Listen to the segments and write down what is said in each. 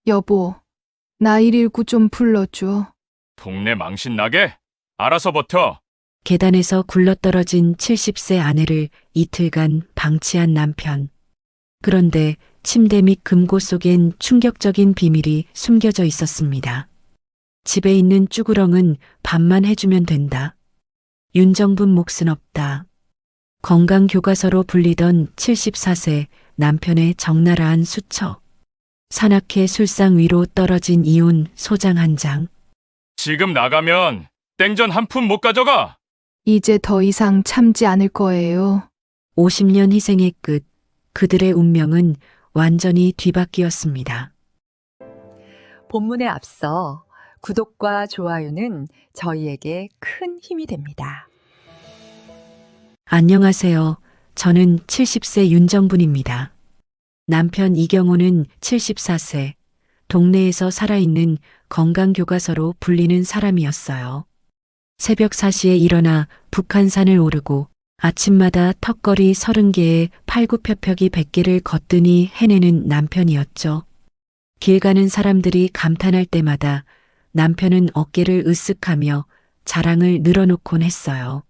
여보, 나 119 좀 불러줘. 동네 망신 나게? 알아서 버텨. 계단에서 굴러떨어진 70세 아내를 이틀간 방치한 남편. 그런데 침대 밑 금고 속엔 충격적인 비밀이 숨겨져 있었습니다. 집에 있는 쭈구렁은 밥만 해주면 된다. 윤정분 몫은 없다. 건강교과서로 불리던 74세 남편의 적나라한 수처. 산악회 술상 위로 떨어진 이혼 소장 한 장. 지금 나가면 땡전 한 푼 못 가져가. 이제 더 이상 참지 않을 거예요. 50년 희생의 끝. 그들의 운명은 완전히 뒤바뀌었습니다. 본문에 앞서 구독과 좋아요는 저희에게 큰 힘이 됩니다. 안녕하세요. 저는 70세 윤정분입니다. 남편 이경호는 74세, 동네에서 살아있는 건강교과서로 불리는 사람이었어요. 새벽 4시에 일어나 북한산을 오르고 아침마다 턱걸이 30개에 팔굽혀펴기 100개를 거뜬히 해내는 남편이었죠. 길 가는 사람들이 감탄할 때마다 남편은 어깨를 으쓱하며 자랑을 늘어놓곤 했어요.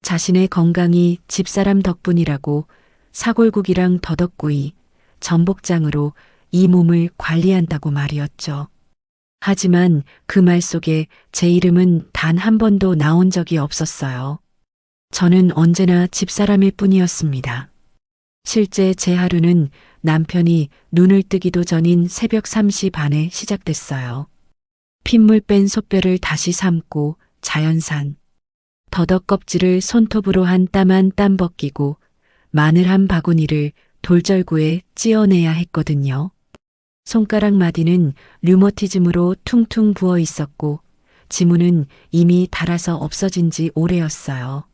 자신의 건강이 집사람 덕분이라고 사골국이랑 더덕구이, 전복장으로 이 몸을 관리한다고 말이었죠. 하지만 그 말 속에 제 이름은 단 한 번도 나온 적이 없었어요. 저는 언제나 집사람일 뿐이었습니다. 실제 제 하루는 남편이 눈을 뜨기도 전인 새벽 3시 반에 시작됐어요. 핏물 뺀 소뼈를 다시 삶고 자연산. 더덕 껍질을 손톱으로 한 땀 한 땀 벗기고 마늘 한 바구니를 돌절구에 찧어내야 했거든요. 손가락 마디는 류머티즘으로 퉁퉁 부어 있었고 지문은 이미 닳아서 없어진 지 오래였어요.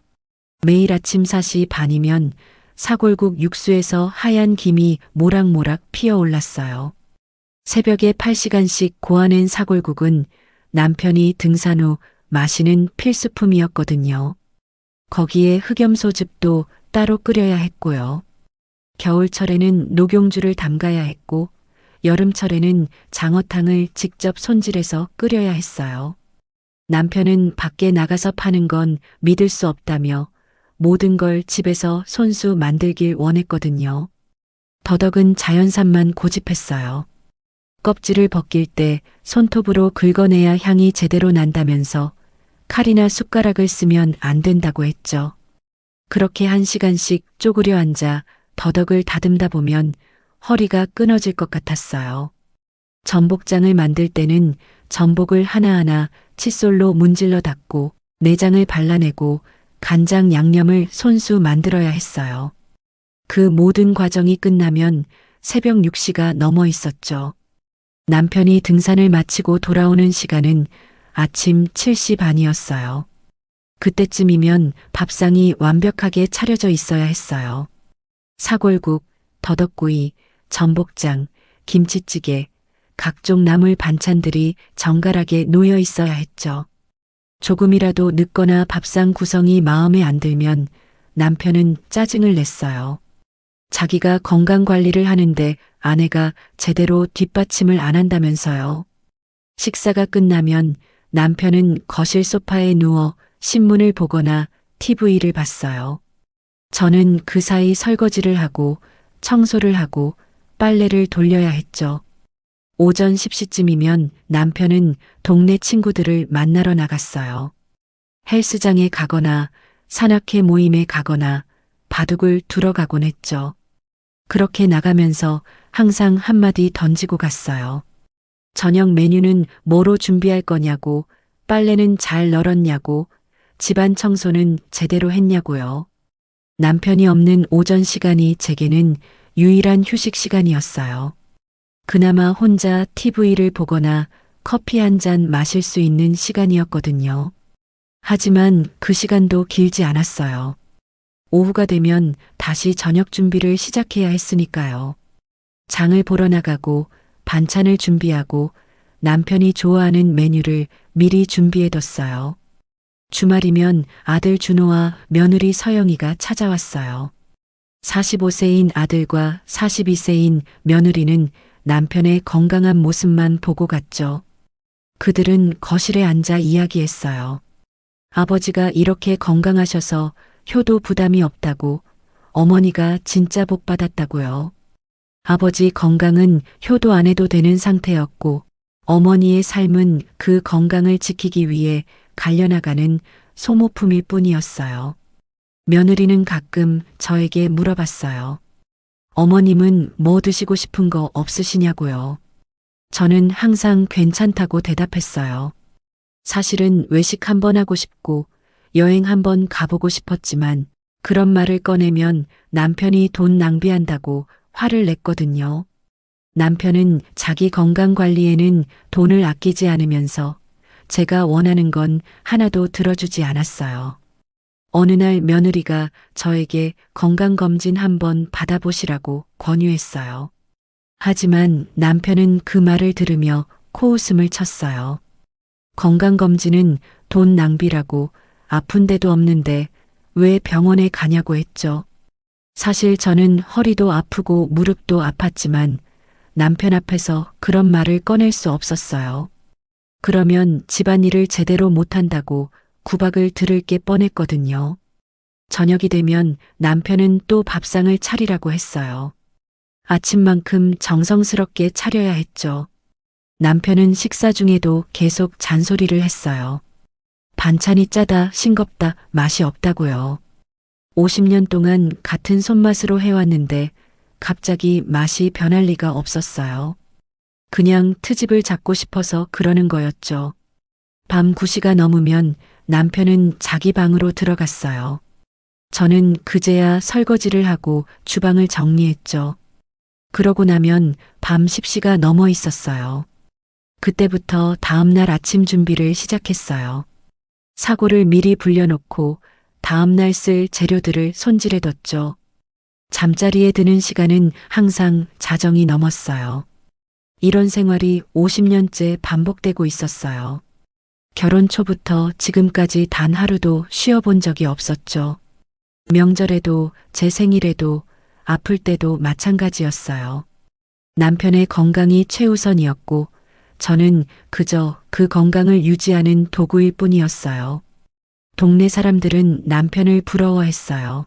매일 아침 4시 반이면 사골국 육수에서 하얀 김이 모락모락 피어올랐어요. 새벽에 8시간씩 고아낸 사골국은 남편이 등산 후 마시는 필수품이었거든요. 거기에 흑염소즙도 따로 끓여야 했고요. 겨울철에는 녹용주를 담가야 했고 여름철에는 장어탕을 직접 손질해서 끓여야 했어요. 남편은 밖에 나가서 파는 건 믿을 수 없다며 모든 걸 집에서 손수 만들길 원했거든요. 더덕은 자연산만 고집했어요. 껍질을 벗길 때 손톱으로 긁어내야 향이 제대로 난다면서 칼이나 숟가락을 쓰면 안 된다고 했죠. 그렇게 1시간씩 쪼그려 앉아 더덕을 다듬다 보면 허리가 끊어질 것 같았어요. 전복장을 만들 때는 전복을 하나하나 칫솔로 문질러 닦고 내장을 발라내고 간장 양념을 손수 만들어야 했어요. 그 모든 과정이 끝나면 새벽 6시가 넘어 있었죠. 남편이 등산을 마치고 돌아오는 시간은 아침 7시 반이었어요. 그때쯤이면 밥상이 완벽하게 차려져 있어야 했어요. 사골국, 더덕구이, 전복장, 김치찌개, 각종 나물 반찬들이 정갈하게 놓여 있어야 했죠. 조금이라도 늦거나 밥상 구성이 마음에 안 들면 남편은 짜증을 냈어요. 자기가 건강관리를 하는데 아내가 제대로 뒷받침을 안 한다면서요. 식사가 끝나면 남편은 거실 소파에 누워 신문을 보거나 TV를 봤어요. 저는 그 사이 설거지를 하고 청소를 하고 빨래를 돌려야 했죠. 오전 10시쯤이면 남편은 동네 친구들을 만나러 나갔어요. 헬스장에 가거나 산악회 모임에 가거나 바둑을 두러 가곤 했죠. 그렇게 나가면서 항상 한마디 던지고 갔어요. 저녁 메뉴는 뭐로 준비할 거냐고, 빨래는 잘 널었냐고, 집안 청소는 제대로 했냐고요. 남편이 없는 오전 시간이 제게는 유일한 휴식 시간이었어요. 그나마 혼자 TV를 보거나 커피 한 잔 마실 수 있는 시간이었거든요. 하지만 그 시간도 길지 않았어요. 오후가 되면 다시 저녁 준비를 시작해야 했으니까요. 장을 보러 나가고 반찬을 준비하고 남편이 좋아하는 메뉴를 미리 준비해뒀어요. 주말이면 아들 준호와 며느리 서영이가 찾아왔어요. 45세인 아들과 42세인 며느리는 남편의 건강한 모습만 보고 갔죠. 그들은 거실에 앉아 이야기했어요. 아버지가 이렇게 건강하셔서 효도 부담이 없다고, 어머니가 진짜 복 받았다고요. 아버지 건강은 효도 안 해도 되는 상태였고, 어머니의 삶은 그 건강을 지키기 위해 갈려나가는 소모품일 뿐이었어요. 며느리는 가끔 저에게 물어봤어요. 어머님은 뭐 드시고 싶은 거 없으시냐고요. 저는 항상 괜찮다고 대답했어요. 사실은 외식 한번 하고 싶고 여행 한번 가보고 싶었지만 그런 말을 꺼내면 남편이 돈 낭비한다고 화를 냈거든요. 남편은 자기 건강 관리에는 돈을 아끼지 않으면서 제가 원하는 건 하나도 들어주지 않았어요. 어느 날 며느리가 저에게 건강검진 한번 받아보시라고 권유했어요. 하지만 남편은 그 말을 들으며 코웃음을 쳤어요. 건강검진은 돈 낭비라고, 아픈 데도 없는데 왜 병원에 가냐고 했죠. 사실 저는 허리도 아프고 무릎도 아팠지만 남편 앞에서 그런 말을 꺼낼 수 없었어요. 그러면 집안일을 제대로 못한다고 구박을 들을 게 뻔했거든요. 저녁이 되면 남편은 또 밥상을 차리라고 했어요. 아침만큼 정성스럽게 차려야 했죠. 남편은 식사 중에도 계속 잔소리를 했어요. 반찬이 짜다, 싱겁다, 맛이 없다고요. 50년 동안 같은 손맛으로 해왔는데 갑자기 맛이 변할 리가 없었어요. 그냥 트집을 잡고 싶어서 그러는 거였죠. 밤 9시가 넘으면 남편은 자기 방으로 들어갔어요. 저는 그제야 설거지를 하고 주방을 정리했죠. 그러고 나면 밤 10시가 넘어 있었어요. 그때부터 다음날 아침 준비를 시작했어요. 사고를 미리 불려놓고 다음날 쓸 재료들을 손질해뒀죠. 잠자리에 드는 시간은 항상 자정이 넘었어요. 이런 생활이 50년째 반복되고 있었어요. 결혼 초부터 지금까지 단 하루도 쉬어본 적이 없었죠. 명절에도 제 생일에도 아플 때도 마찬가지였어요. 남편의 건강이 최우선이었고 저는 그저 그 건강을 유지하는 도구일 뿐이었어요. 동네 사람들은 남편을 부러워했어요.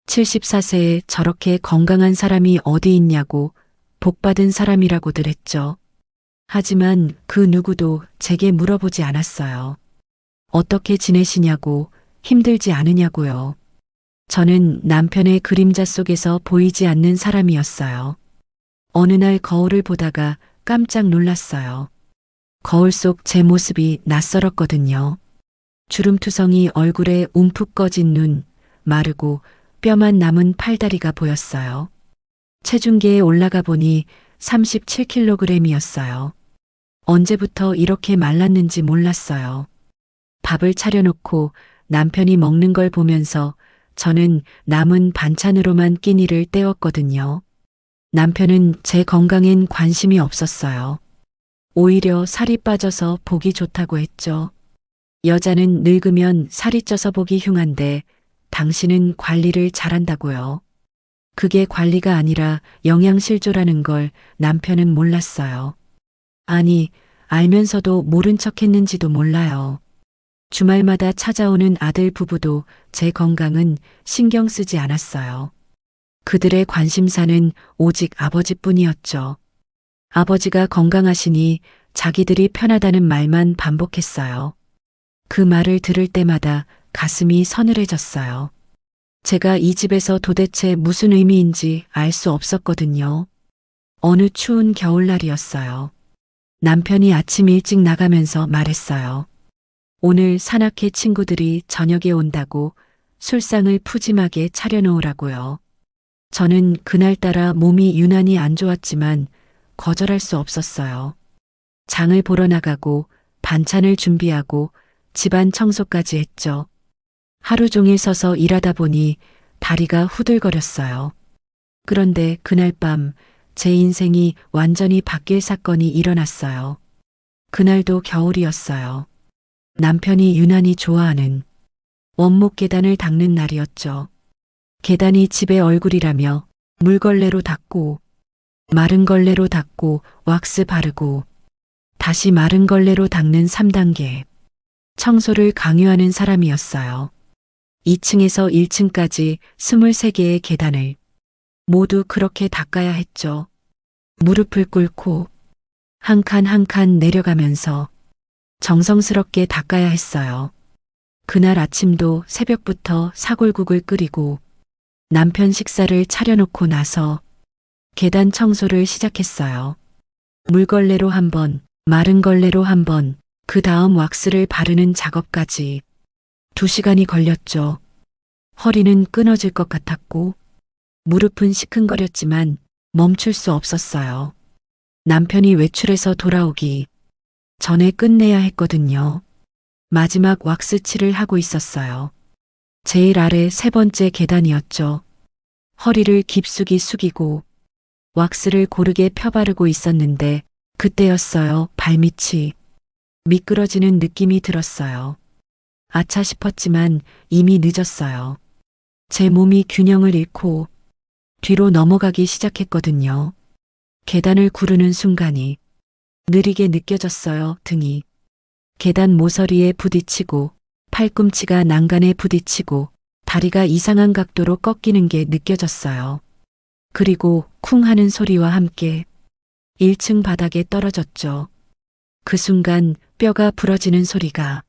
74세에 저렇게 건강한 사람이 어디 있냐고 복받은 사람이라고들 했죠. 하지만 그 누구도 제게 물어보지 않았어요. 어떻게 지내시냐고, 힘들지 않으냐고요. 저는 남편의 그림자 속에서 보이지 않는 사람이었어요. 어느 날 거울을 보다가 깜짝 놀랐어요. 거울 속 제 모습이 낯설었거든요. 주름투성이 얼굴에 움푹 꺼진 눈, 마르고 뼈만 남은 팔다리가 보였어요. 체중계에 올라가 보니 37kg이었어요. 언제부터 이렇게 말랐는지 몰랐어요. 밥을 차려놓고 남편이 먹는 걸 보면서 저는 남은 반찬으로만 끼니를 때웠거든요. 남편은 제 건강엔 관심이 없었어요. 오히려 살이 빠져서 보기 좋다고 했죠. 여자는 늙으면 살이 쪄서 보기 흉한데 당신은 관리를 잘한다고요. 그게 관리가 아니라 영양실조라는 걸 남편은 몰랐어요. 아니, 알면서도 모른 척 했는지도 몰라요. 주말마다 찾아오는 아들 부부도 제 건강은 신경 쓰지 않았어요. 그들의 관심사는 오직 아버지뿐이었죠. 아버지가 건강하시니 자기들이 편하다는 말만 반복했어요. 그 말을 들을 때마다 가슴이 서늘해졌어요. 제가 이 집에서 도대체 무슨 의미인지 알 수 없었거든요. 어느 추운 겨울날이었어요. 남편이 아침 일찍 나가면서 말했어요. 오늘 산악회 친구들이 저녁에 온다고 술상을 푸짐하게 차려놓으라고요. 저는 그날따라 몸이 유난히 안 좋았지만 거절할 수 없었어요. 장을 보러 나가고 반찬을 준비하고 집안 청소까지 했죠. 하루 종일 서서 일하다 보니 다리가 후들거렸어요. 그런데 그날 밤 제 인생이 완전히 바뀔 사건이 일어났어요. 그날도 겨울이었어요. 남편이 유난히 좋아하는 원목 계단을 닦는 날이었죠. 계단이 집의 얼굴이라며 물걸레로 닦고 마른 걸레로 닦고 왁스 바르고 다시 마른 걸레로 닦는 3단계. 청소를 강요하는 사람이었어요. 2층에서 1층까지 23개의 계단을 모두 그렇게 닦아야 했죠. 무릎을 꿇고 한 칸 한 칸 내려가면서 정성스럽게 닦아야 했어요. 그날 아침도 새벽부터 사골국을 끓이고 남편 식사를 차려놓고 나서 계단 청소를 시작했어요. 물걸레로 한 번, 마른 걸레로 한 번, 그 다음 왁스를 바르는 작업까지 2시간이 걸렸죠. 허리는 끊어질 것 같았고 무릎은 시큰거렸지만 멈출 수 없었어요. 남편이 외출해서 돌아오기 전에 끝내야 했거든요. 마지막 왁스칠을 하고 있었어요. 제일 아래 3번째 계단이었죠. 허리를 깊숙이 숙이고 왁스를 고르게 펴바르고 있었는데 그때였어요. 발밑이 미끄러지는 느낌이 들었어요. 아차 싶었지만 이미 늦었어요. 제 몸이 균형을 잃고 뒤로 넘어가기 시작했거든요. 계단을 구르는 순간이 느리게 느껴졌어요. 등이 계단 모서리에 부딪히고 팔꿈치가 난간에 부딪히고 다리가 이상한 각도로 꺾이는 게 느껴졌어요. 그리고 쿵 하는 소리와 함께 1층 바닥에 떨어졌죠. 그 순간 뼈가 부러지는 소리가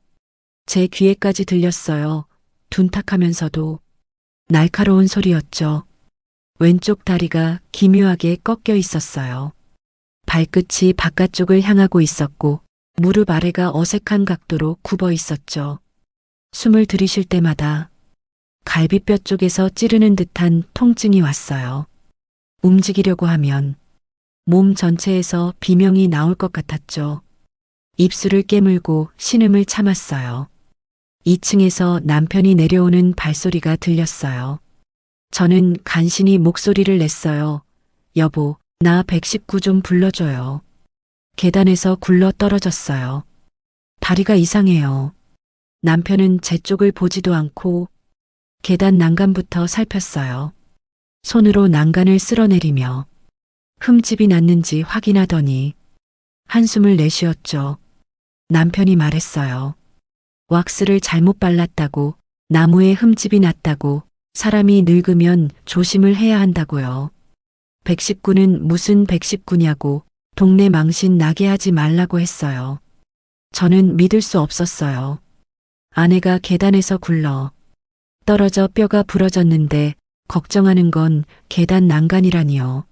제 귀에까지 들렸어요. 둔탁하면서도 날카로운 소리였죠. 왼쪽 다리가 기묘하게 꺾여 있었어요. 발끝이 바깥쪽을 향하고 있었고 무릎 아래가 어색한 각도로 굽어 있었죠. 숨을 들이쉴 때마다 갈비뼈 쪽에서 찌르는 듯한 통증이 왔어요. 움직이려고 하면 몸 전체에서 비명이 나올 것 같았죠. 입술을 깨물고 신음을 참았어요. 2층에서 남편이 내려오는 발소리가 들렸어요. 저는 간신히 목소리를 냈어요. 여보, 나 119 좀 불러줘요. 계단에서 굴러 떨어졌어요. 다리가 이상해요. 남편은 제 쪽을 보지도 않고 계단 난간부터 살폈어요. 손으로 난간을 쓸어내리며 흠집이 났는지 확인하더니 한숨을 내쉬었죠. 남편이 말했어요. 왁스를 잘못 발랐다고, 나무에 흠집이 났다고, 사람이 늙으면 조심을 해야 한다고요. 119는 무슨 119냐고 동네 망신 나게 하지 말라고 했어요. 저는 믿을 수 없었어요. 아내가 계단에서 굴러 떨어져 뼈가 부러졌는데 걱정하는 건 계단 난간이라니요.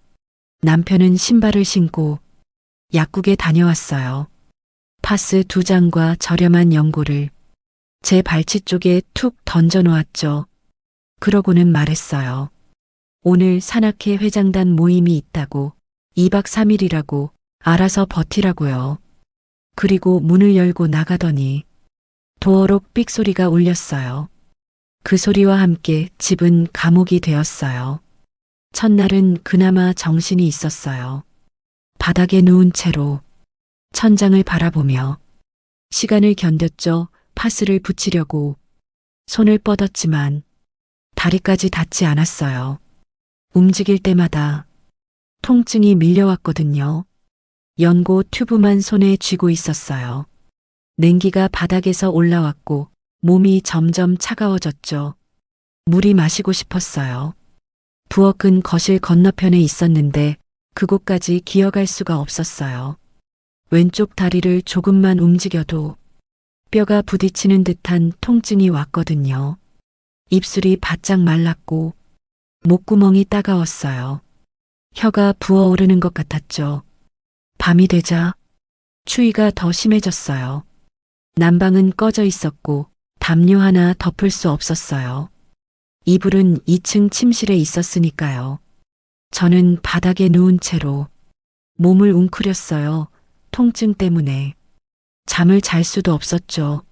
남편은 신발을 신고 약국에 다녀왔어요. 파스 2장과 저렴한 연고를 제 발치 쪽에 툭 던져 놓았죠. 그러고는 말했어요. 오늘 산악회 회장단 모임이 있다고 2박 3일이라고 알아서 버티라고요. 그리고 문을 열고 나가더니 도어록 삑 소리가 울렸어요. 그 소리와 함께 집은 감옥이 되었어요. 첫날은 그나마 정신이 있었어요. 바닥에 누운 채로 천장을 바라보며 시간을 견뎠죠. 파스를 붙이려고 손을 뻗었지만 다리까지 닿지 않았어요. 움직일 때마다 통증이 밀려왔거든요. 연고 튜브만 손에 쥐고 있었어요. 냉기가 바닥에서 올라왔고 몸이 점점 차가워졌죠. 물이 마시고 싶었어요. 부엌은 거실 건너편에 있었는데 그곳까지 기어갈 수가 없었어요. 왼쪽 다리를 조금만 움직여도 뼈가 부딪히는 듯한 통증이 왔거든요. 입술이 바짝 말랐고 목구멍이 따가웠어요. 혀가 부어오르는 것 같았죠. 밤이 되자 추위가 더 심해졌어요. 난방은 꺼져 있었고 담요 하나 덮을 수 없었어요. 이불은 2층 침실에 있었으니까요. 저는 바닥에 누운 채로 몸을 웅크렸어요. 통증 때문에 잠을 잘 수도 없었죠.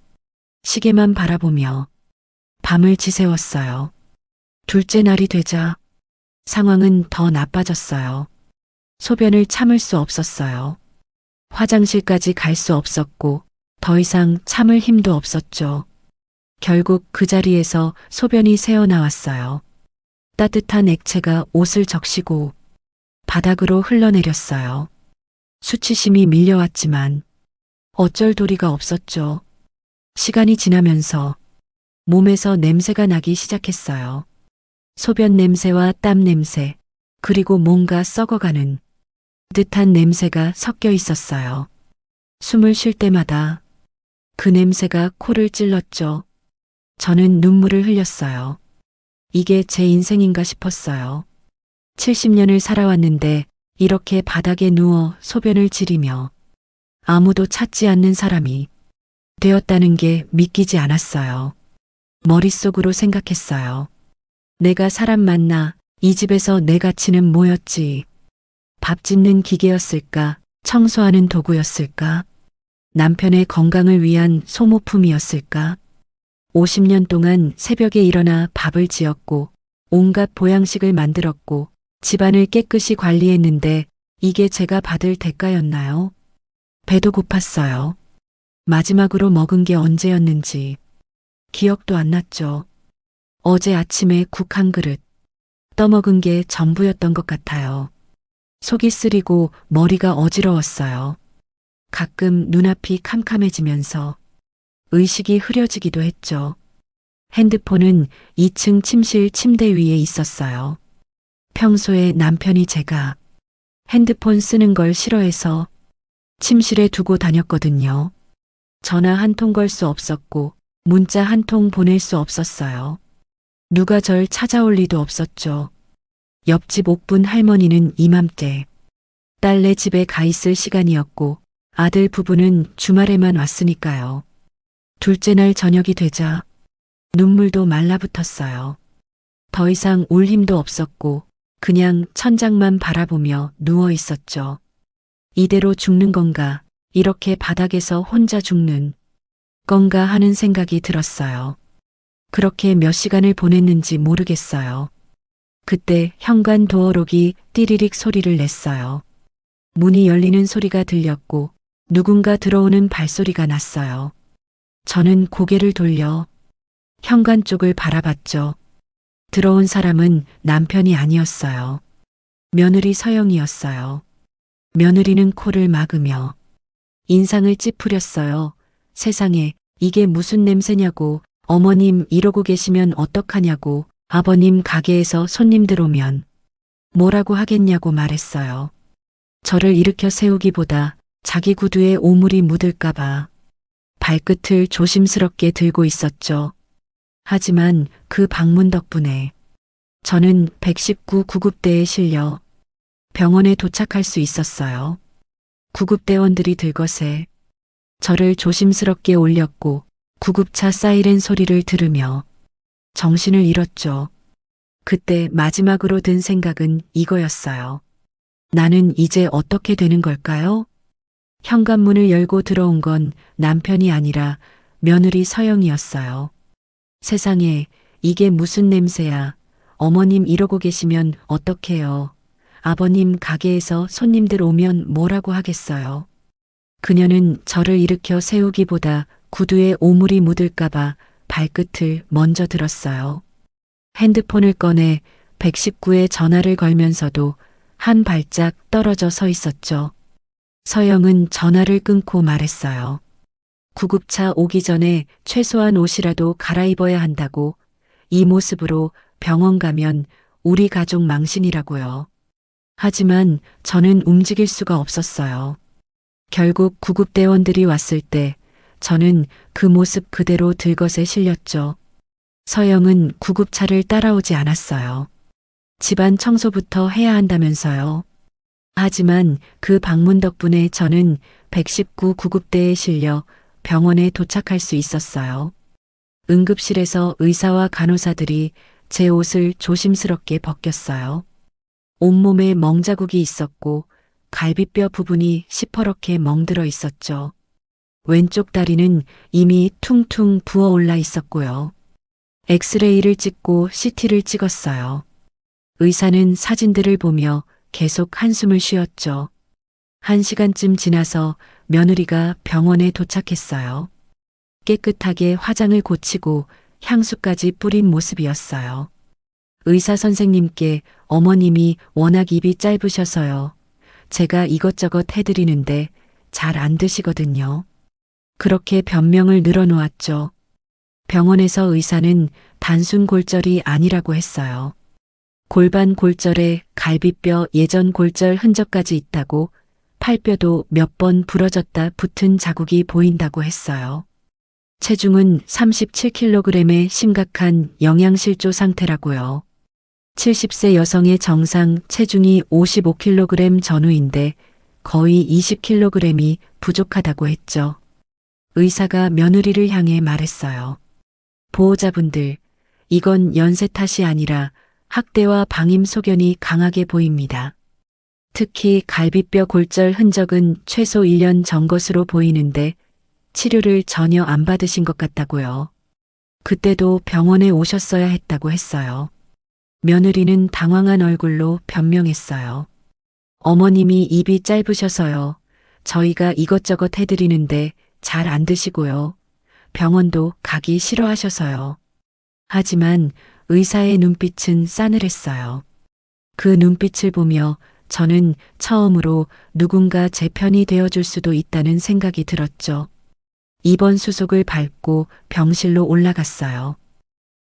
시계만 바라보며 밤을 지새웠어요. 둘째 날이 되자 상황은 더 나빠졌어요. 소변을 참을 수 없었어요. 화장실까지 갈 수 없었고 더 이상 참을 힘도 없었죠. 결국 그 자리에서 소변이 새어나왔어요. 따뜻한 액체가 옷을 적시고 바닥으로 흘러내렸어요. 수치심이 밀려왔지만 어쩔 도리가 없었죠. 시간이 지나면서 몸에서 냄새가 나기 시작했어요. 소변 냄새와 땀 냄새, 그리고 뭔가 썩어가는 듯한 냄새가 섞여 있었어요. 숨을 쉴 때마다 그 냄새가 코를 찔렀죠. 저는 눈물을 흘렸어요. 이게 제 인생인가 싶었어요. 70년을 살아왔는데 이렇게 바닥에 누워 소변을 지리며 아무도 찾지 않는 사람이 되었다는 게 믿기지 않았어요. 머릿속으로 생각했어요. 내가 사람 만나 이 집에서 내 가치는 뭐였지? 밥 짓는 기계였을까? 청소하는 도구였을까? 남편의 건강을 위한 소모품이었을까? 50년 동안 새벽에 일어나 밥을 지었고 온갖 보양식을 만들었고 집안을 깨끗이 관리했는데 이게 제가 받을 대가였나요? 배도 고팠어요. 마지막으로 먹은 게 언제였는지 기억도 안 났죠. 어제 아침에 국 한 그릇 떠먹은 게 전부였던 것 같아요. 속이 쓰리고 머리가 어지러웠어요. 가끔 눈앞이 캄캄해지면서 의식이 흐려지기도 했죠. 핸드폰은 2층 침실 침대 위에 있었어요. 평소에 남편이 제가 핸드폰 쓰는 걸 싫어해서 침실에 두고 다녔거든요. 전화 한 통 걸 수 없었고 문자 한 통 보낼 수 없었어요. 누가 절 찾아올 리도 없었죠. 옆집 옥분 할머니는 이맘때 딸네 집에 가 있을 시간이었고 아들 부부는 주말에만 왔으니까요. 둘째 날 저녁이 되자 눈물도 말라붙었어요. 더 이상 울 힘도 없었고 그냥 천장만 바라보며 누워 있었죠. 이대로 죽는 건가, 이렇게 바닥에서 혼자 죽는 건가 하는 생각이 들었어요. 그렇게 몇 시간을 보냈는지 모르겠어요. 그때 현관 도어록이 띠리릭 소리를 냈어요. 문이 열리는 소리가 들렸고 누군가 들어오는 발소리가 났어요. 저는 고개를 돌려 현관 쪽을 바라봤죠. 들어온 사람은 남편이 아니었어요. 며느리 서영이었어요. 며느리는 코를 막으며 인상을 찌푸렸어요. 세상에 이게 무슨 냄새냐고, 어머님 이러고 계시면 어떡하냐고, 아버님 가게에서 손님들 오면 뭐라고 하겠냐고 말했어요. 저를 일으켜 세우기보다 자기 구두에 오물이 묻을까봐 발끝을 조심스럽게 들고 있었죠. 하지만 그 방문 덕분에 저는 119 구급대에 실려 병원에 도착할 수 있었어요. 구급대원들이 들것에 저를 조심스럽게 올렸고 구급차 사이렌 소리를 들으며 정신을 잃었죠. 그때 마지막으로 든 생각은 이거였어요. 나는 이제 어떻게 되는 걸까요? 현관문을 열고 들어온 건 남편이 아니라 며느리 서영이었어요. 세상에 이게 무슨 냄새야. 어머님 이러고 계시면 어떡해요. 아버님 가게에서 손님들 오면 뭐라고 하겠어요. 그녀는 저를 일으켜 세우기보다 구두에 오물이 묻을까봐 발끝을 먼저 들었어요. 핸드폰을 꺼내 119에 전화를 걸면서도 한 발짝 떨어져 서 있었죠. 서영은 전화를 끊고 말했어요. 구급차 오기 전에 최소한 옷이라도 갈아입어야 한다고. 이 모습으로 병원 가면 우리 가족 망신이라고요. 하지만 저는 움직일 수가 없었어요. 결국 구급대원들이 왔을 때 저는 그 모습 그대로 들것에 실렸죠. 서영은 구급차를 따라오지 않았어요. 집안 청소부터 해야 한다면서요. 하지만 그 방문 덕분에 저는 119 구급대에 실려 병원에 도착할 수 있었어요. 응급실에서 의사와 간호사들이 제 옷을 조심스럽게 벗겼어요. 온몸에 멍자국이 있었고 갈비뼈 부분이 시퍼렇게 멍들어 있었죠. 왼쪽 다리는 이미 퉁퉁 부어올라 있었고요. 엑스레이를 찍고 CT를 찍었어요. 의사는 사진들을 보며 계속 한숨을 쉬었죠. 1시간쯤 지나서 며느리가 병원에 도착했어요. 깨끗하게 화장을 고치고 향수까지 뿌린 모습이었어요. 의사 선생님께 어머님이 워낙 입이 짧으셔서요. 제가 이것저것 해드리는데 잘 안 드시거든요. 그렇게 변명을 늘어놓았죠. 병원에서 의사는 단순 골절이 아니라고 했어요. 골반 골절에 갈비뼈 예전 골절 흔적까지 있다고, 팔뼈도 몇 번 부러졌다 붙은 자국이 보인다고 했어요. 체중은 37kg의 심각한 영양실조 상태라고요. 70세 여성의 정상 체중이 55kg 전후인데 거의 20kg이 부족하다고 했죠. 의사가 며느리를 향해 말했어요. 보호자분들, 이건 연세 탓이 아니라 학대와 방임 소견이 강하게 보입니다. 특히 갈비뼈 골절 흔적은 최소 1년 전 것으로 보이는데 치료를 전혀 안 받으신 것 같다고요. 그때도 병원에 오셨어야 했다고 했어요. 며느리는 당황한 얼굴로 변명했어요. 어머님이 입이 짧으셔서요. 저희가 이것저것 해드리는데 잘 안 드시고요. 병원도 가기 싫어하셔서요. 하지만 의사의 눈빛은 싸늘했어요. 그 눈빛을 보며 저는 처음으로 누군가 제 편이 되어줄 수도 있다는 생각이 들었죠. 입원 수속을 밟고 병실로 올라갔어요.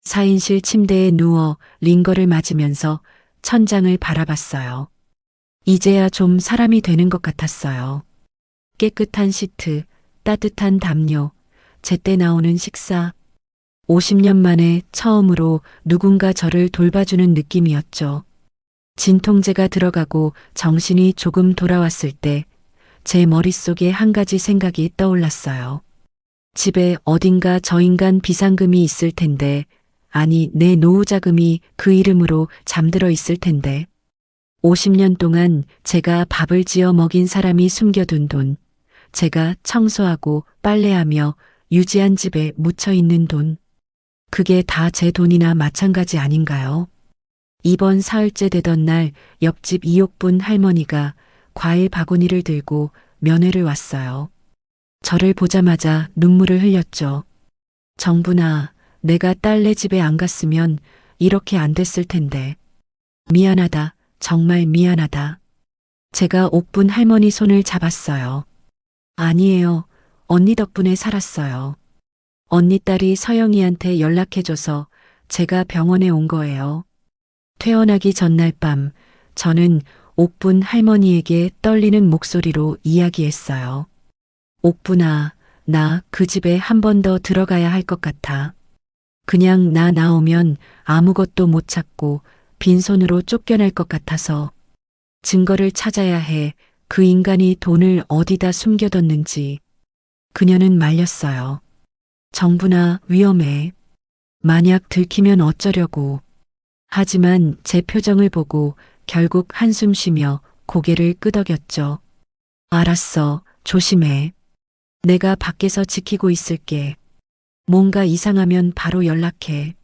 4인실 침대에 누워 링거를 맞으면서 천장을 바라봤어요. 이제야 좀 사람이 되는 것 같았어요. 깨끗한 시트, 따뜻한 담요, 제때 나오는 식사. 50년 만에 처음으로 누군가 저를 돌봐주는 느낌이었죠. 진통제가 들어가고 정신이 조금 돌아왔을 때 제 머릿속에 한 가지 생각이 떠올랐어요. 집에 어딘가 저 인간 비상금이 있을 텐데, 아니 내 노후자금이 그 이름으로 잠들어 있을 텐데. 50년 동안 제가 밥을 지어 먹인 사람이 숨겨둔 돈, 제가 청소하고 빨래하며 유지한 집에 묻혀있는 돈. 그게 다 제 돈이나 마찬가지 아닌가요? 이번 사흘째 되던 날 옆집 이옥분 할머니가 과일 바구니를 들고 면회를 왔어요. 저를 보자마자 눈물을 흘렸죠. 정분아, 내가 딸네 집에 안 갔으면 이렇게 안 됐을 텐데. 미안하다, 정말 미안하다. 제가 옥분 할머니 손을 잡았어요. 아니에요, 언니 덕분에 살았어요. 언니 딸이 서영이한테 연락해줘서 제가 병원에 온 거예요. 퇴원하기 전날 밤, 저는 옥분 할머니에게 떨리는 목소리로 이야기했어요. 옥분아, 나 그 집에 한 번 더 들어가야 할 것 같아. 그냥 나 나오면 아무것도 못 찾고 빈손으로 쫓겨날 것 같아서. 증거를 찾아야 해. 그 인간이 돈을 어디다 숨겨뒀는지. 그녀는 말렸어요. 정분아, 위험해. 만약 들키면 어쩌려고. 하지만 제 표정을 보고 결국 한숨 쉬며 고개를 끄덕였죠. 알았어, 조심해. 내가 밖에서 지키고 있을게. 뭔가 이상하면 바로 연락해.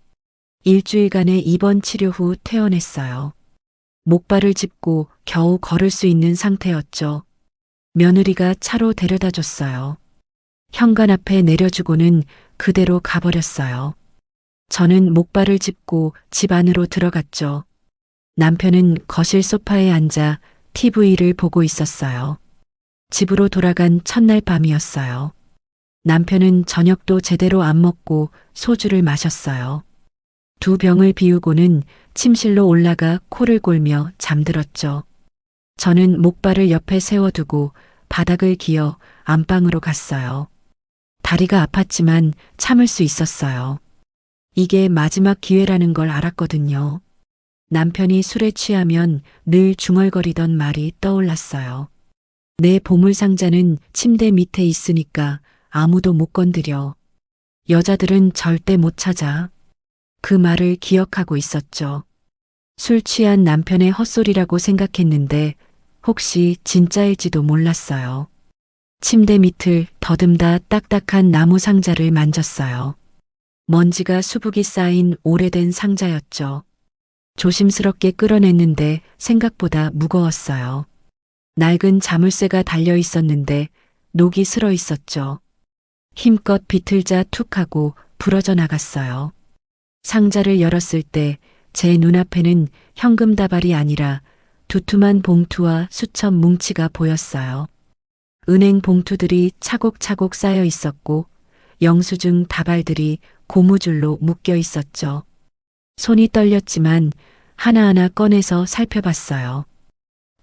일주일간의 입원 치료 후 퇴원했어요. 목발을 짚고 겨우 걸을 수 있는 상태였죠. 며느리가 차로 데려다 줬어요. 현관 앞에 내려주고는 그대로 가버렸어요. 저는 목발을 짚고 집 안으로 들어갔죠. 남편은 거실 소파에 앉아 TV를 보고 있었어요. 집으로 돌아간 첫날 밤이었어요. 남편은 저녁도 제대로 안 먹고 소주를 마셨어요. 두 병을 비우고는 침실로 올라가 코를 골며 잠들었죠. 저는 목발을 옆에 세워두고 바닥을 기어 안방으로 갔어요. 다리가 아팠지만 참을 수 있었어요. 이게 마지막 기회라는 걸 알았거든요. 남편이 술에 취하면 늘 중얼거리던 말이 떠올랐어요. 내 보물상자는 침대 밑에 있으니까 아무도 못 건드려. 여자들은 절대 못 찾아. 그 말을 기억하고 있었죠. 술 취한 남편의 헛소리라고 생각했는데 혹시 진짜일지도 몰랐어요. 침대 밑을 더듬다 딱딱한 나무 상자를 만졌어요. 먼지가 수북이 쌓인 오래된 상자였죠. 조심스럽게 끌어냈는데 생각보다 무거웠어요. 낡은 자물쇠가 달려 있었는데 녹이 슬어 있었죠. 힘껏 비틀자 툭 하고 부러져 나갔어요. 상자를 열었을 때 제 눈앞에는 현금 다발이 아니라 두툼한 봉투와 수첩 뭉치가 보였어요. 은행 봉투들이 차곡차곡 쌓여 있었고 영수증 다발들이 고무줄로 묶여 있었죠. 손이 떨렸지만 하나하나 꺼내서 살펴봤어요.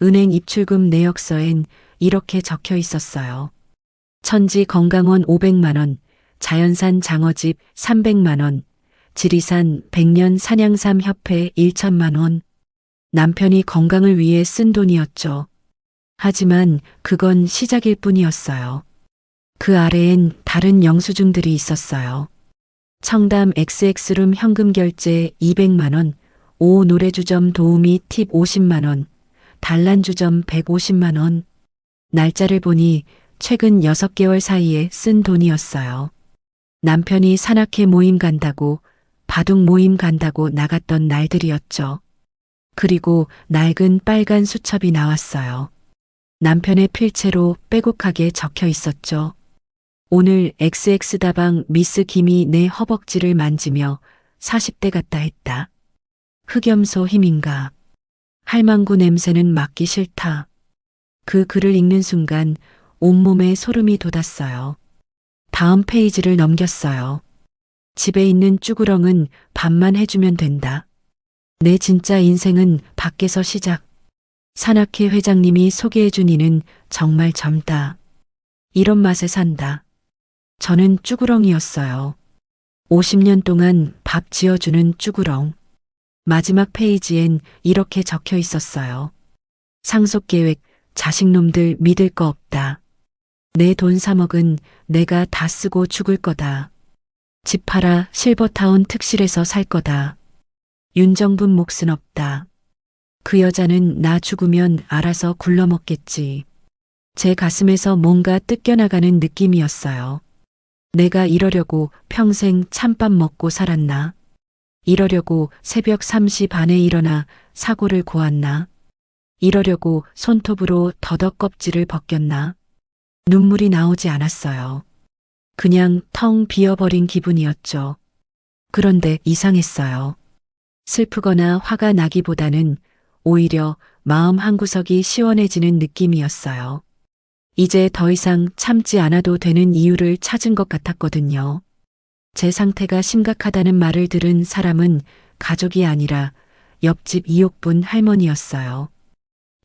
은행 입출금 내역서엔 이렇게 적혀 있었어요. 천지 건강원 500만 원, 자연산 장어집 300만 원, 지리산 백년 산양삼 협회 1천만 원. 남편이 건강을 위해 쓴 돈이었죠. 하지만 그건 시작일 뿐이었어요. 그 아래엔 다른 영수증들이 있었어요. 청담 XX룸 현금 결제 200만 원, 오 노래주점 도우미 팁 50만 원, 단란주점 150만 원. 날짜를 보니 최근 6개월 사이에 쓴 돈이었어요. 남편이 산악회 모임 간다고, 바둑 모임 간다고 나갔던 날들이었죠. 그리고 낡은 빨간 수첩이 나왔어요. 남편의 필체로 빼곡하게 적혀 있었죠. 오늘 XX다방 미스 김이 내 허벅지를 만지며 40대 같다 했다. 흑염소 힘인가. 할망구 냄새는 맡기 싫다. 그 글을 읽는 순간 온몸에 소름이 돋았어요. 다음 페이지를 넘겼어요. 집에 있는 쭈구렁은 밥만 해주면 된다. 내 진짜 인생은 밖에서 시작. 산악회 회장님이 소개해준 이는 정말 젊다. 이런 맛에 산다. 저는 쭈구렁이었어요. 50년 동안 밥 지어주는 쭈구렁. 마지막 페이지엔 이렇게 적혀 있었어요. 상속계획, 자식놈들 믿을 거 없다. 내 돈 3억은 내가 다 쓰고 죽을 거다. 집 팔아 실버타운 특실에서 살 거다. 윤정분 몫은 없다. 그 여자는 나 죽으면 알아서 굴러먹겠지. 제 가슴에서 뭔가 뜯겨나가는 느낌이었어요. 내가 이러려고 평생 찬밥 먹고 살았나? 이러려고 새벽 3시 반에 일어나 사고를 고았나? 이러려고 손톱으로 더덕 껍질을 벗겼나? 눈물이 나오지 않았어요. 그냥 텅 비어버린 기분이었죠. 그런데 이상했어요. 슬프거나 화가 나기보다는 오히려 마음 한구석이 시원해지는 느낌이었어요. 이제 더 이상 참지 않아도 되는 이유를 찾은 것 같았거든요. 제 상태가 심각하다는 말을 들은 사람은 가족이 아니라 옆집 이옥분 할머니였어요.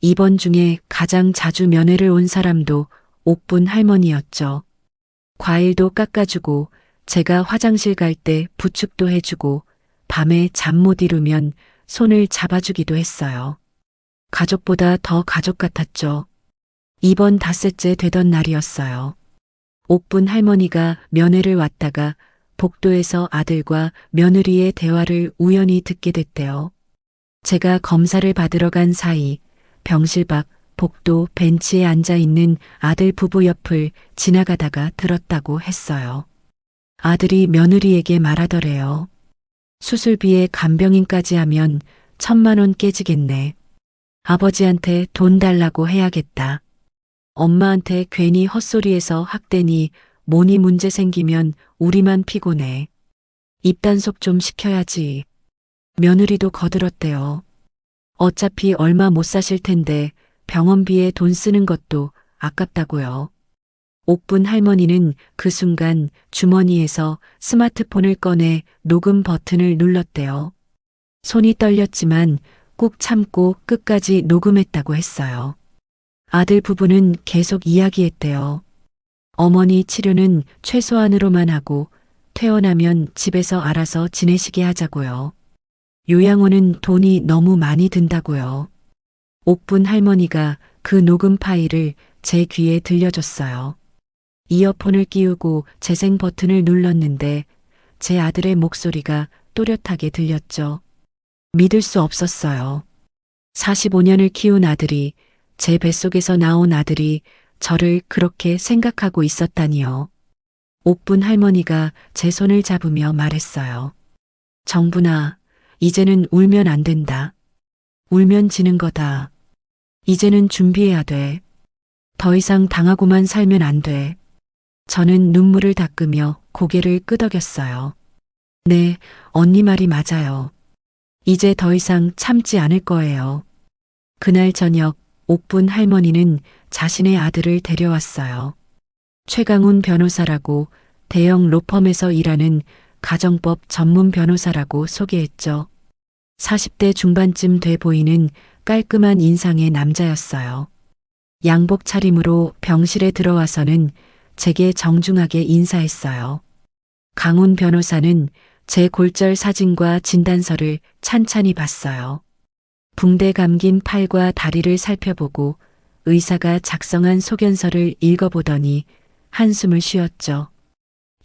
입원 중에 가장 자주 면회를 온 사람도 옥분 할머니였죠. 과일도 깎아주고 제가 화장실 갈 때 부축도 해주고 밤에 잠 못 이루면 손을 잡아주기도 했어요. 가족보다 더 가족 같았죠. 입원 닷새째 되던 날이었어요. 옥분 할머니가 면회를 왔다가 복도에서 아들과 며느리의 대화를 우연히 듣게 됐대요. 제가 검사를 받으러 간 사이 병실 밖 복도 벤치에 앉아 있는 아들 부부 옆을 지나가다가 들었다고 했어요. 아들이 며느리에게 말하더래요. 수술비에 간병인까지 하면 1,000만 원 깨지겠네. 아버지한테 돈 달라고 해야겠다. 엄마한테 괜히 헛소리해서 학대니 뭐니 문제 생기면 우리만 피곤해. 입단속 좀 시켜야지. 며느리도 거들었대요. 어차피 얼마 못 사실 텐데 병원비에 돈 쓰는 것도 아깝다고요. 옥분 할머니는 그 순간 주머니에서 스마트폰을 꺼내 녹음 버튼을 눌렀대요. 손이 떨렸지만 꾹 참고 끝까지 녹음했다고 했어요. 아들 부부는 계속 이야기했대요. 어머니 치료는 최소한으로만 하고 퇴원하면 집에서 알아서 지내시게 하자고요. 요양원은 돈이 너무 많이 든다고요. 옥분 할머니가 그 녹음 파일을 제 귀에 들려줬어요. 이어폰을 끼우고 재생 버튼을 눌렀는데 제 아들의 목소리가 또렷하게 들렸죠. 믿을 수 없었어요. 45년을 키운 아들이, 제 뱃속에서 나온 아들이 저를 그렇게 생각하고 있었다니요. 옥분 할머니가 제 손을 잡으며 말했어요. 정분아, 이제는 울면 안 된다. 울면 지는 거다. 이제는 준비해야 돼. 더 이상 당하고만 살면 안 돼. 저는 눈물을 닦으며 고개를 끄덕였어요. 네, 언니 말이 맞아요. 이제 더 이상 참지 않을 거예요. 그날 저녁 옥분 할머니는 자신의 아들을 데려왔어요. 최강훈 변호사라고 대형 로펌에서 일하는 가정법 전문 변호사라고 소개했죠. 40대 중반쯤 돼 보이는 깔끔한 인상의 남자였어요. 양복 차림으로 병실에 들어와서는 제게 정중하게 인사했어요. 강훈 변호사는 제 골절 사진과 진단서를 찬찬히 봤어요. 붕대 감긴 팔과 다리를 살펴보고 의사가 작성한 소견서를 읽어보더니 한숨을 쉬었죠.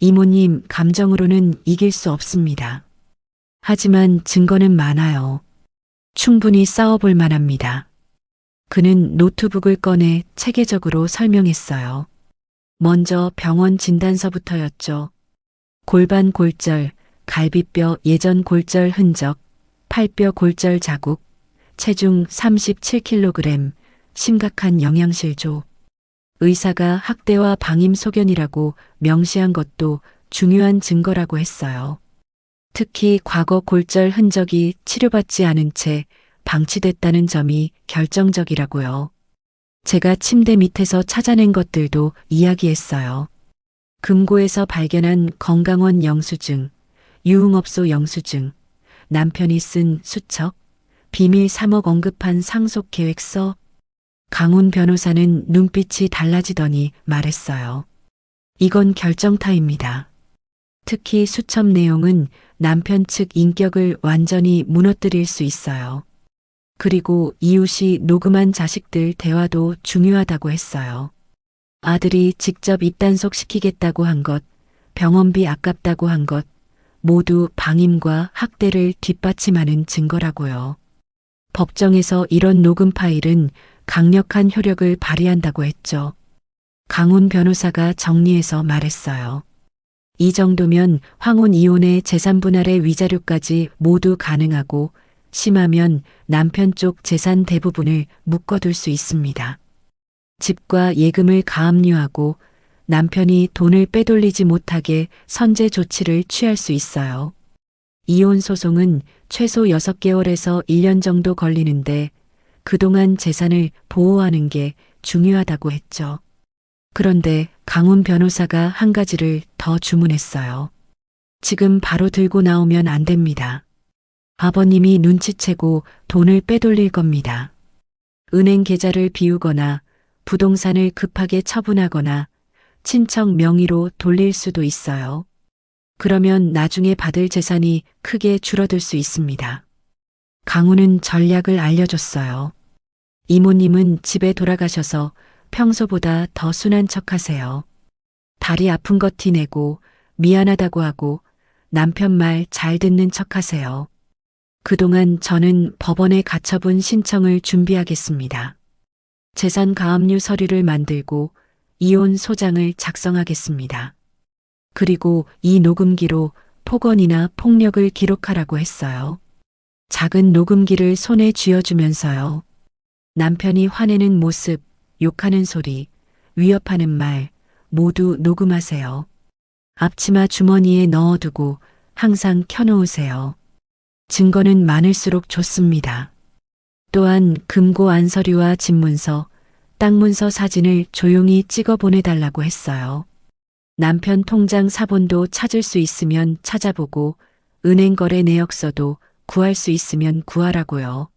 이모님, 감정으로는 이길 수 없습니다. 하지만 증거는 많아요. 충분히 싸워볼 만합니다. 그는 노트북을 꺼내 체계적으로 설명했어요. 먼저 병원 진단서부터였죠. 골반 골절, 갈비뼈 예전 골절 흔적, 팔뼈 골절 자국, 체중 37kg, 심각한 영양실조. 의사가 학대와 방임 소견이라고 명시한 것도 중요한 증거라고 했어요. 특히 과거 골절 흔적이 치료받지 않은 채 방치됐다는 점이 결정적이라고요. 제가 침대 밑에서 찾아낸 것들도 이야기했어요. 금고에서 발견한 건강원 영수증, 유흥업소 영수증, 남편이 쓴 수첩, 비밀 3억 언급한 상속 계획서. 강훈 변호사는 눈빛이 달라지더니 말했어요. 이건 결정타입니다. 특히 수첩 내용은 남편 측 인격을 완전히 무너뜨릴 수 있어요. 그리고 이웃이 녹음한 자식들 대화도 중요하다고 했어요. 아들이 직접 입단속 시키겠다고 한 것, 병원비 아깝다고 한 것, 모두 방임과 학대를 뒷받침하는 증거라고요. 법정에서 이런 녹음 파일은 강력한 효력을 발휘한다고 했죠. 강훈 변호사가 정리해서 말했어요. 이 정도면 황혼 이혼의 재산 분할의 위자료까지 모두 가능하고 심하면 남편 쪽 재산 대부분을 묶어둘 수 있습니다. 집과 예금을 가압류하고 남편이 돈을 빼돌리지 못하게 선제 조치를 취할 수 있어요. 이혼 소송은 최소 6개월에서 1년 정도 걸리는데 그동안 재산을 보호하는 게 중요하다고 했죠. 그런데 강훈 변호사가 한 가지를 더 주문했어요. 지금 바로 들고 나오면 안 됩니다. 아버님이 눈치채고 돈을 빼돌릴 겁니다. 은행 계좌를 비우거나 부동산을 급하게 처분하거나 친척 명의로 돌릴 수도 있어요. 그러면 나중에 받을 재산이 크게 줄어들 수 있습니다. 강훈은 전략을 알려줬어요. 이모님은 집에 돌아가셔서 평소보다 더 순한 척 하세요. 다리 아픈 것 티내고 미안하다고 하고 남편 말 잘 듣는 척 하세요. 그동안 저는 법원에 가처분 신청을 준비하겠습니다. 재산 가압류 서류를 만들고 이혼 소장을 작성하겠습니다. 그리고 이 녹음기로 폭언이나 폭력을 기록하라고 했어요. 작은 녹음기를 손에 쥐어주면서요. 남편이 화내는 모습, 욕하는 소리, 위협하는 말 모두 녹음하세요. 앞치마 주머니에 넣어두고 항상 켜놓으세요. 증거는 많을수록 좋습니다. 또한 금고 안서류와 집문서, 땅 문서 사진을 조용히 찍어 보내달라고 했어요. 남편 통장 사본도 찾을 수 있으면 찾아보고 은행 거래 내역서도 구할 수 있으면 구하라고요.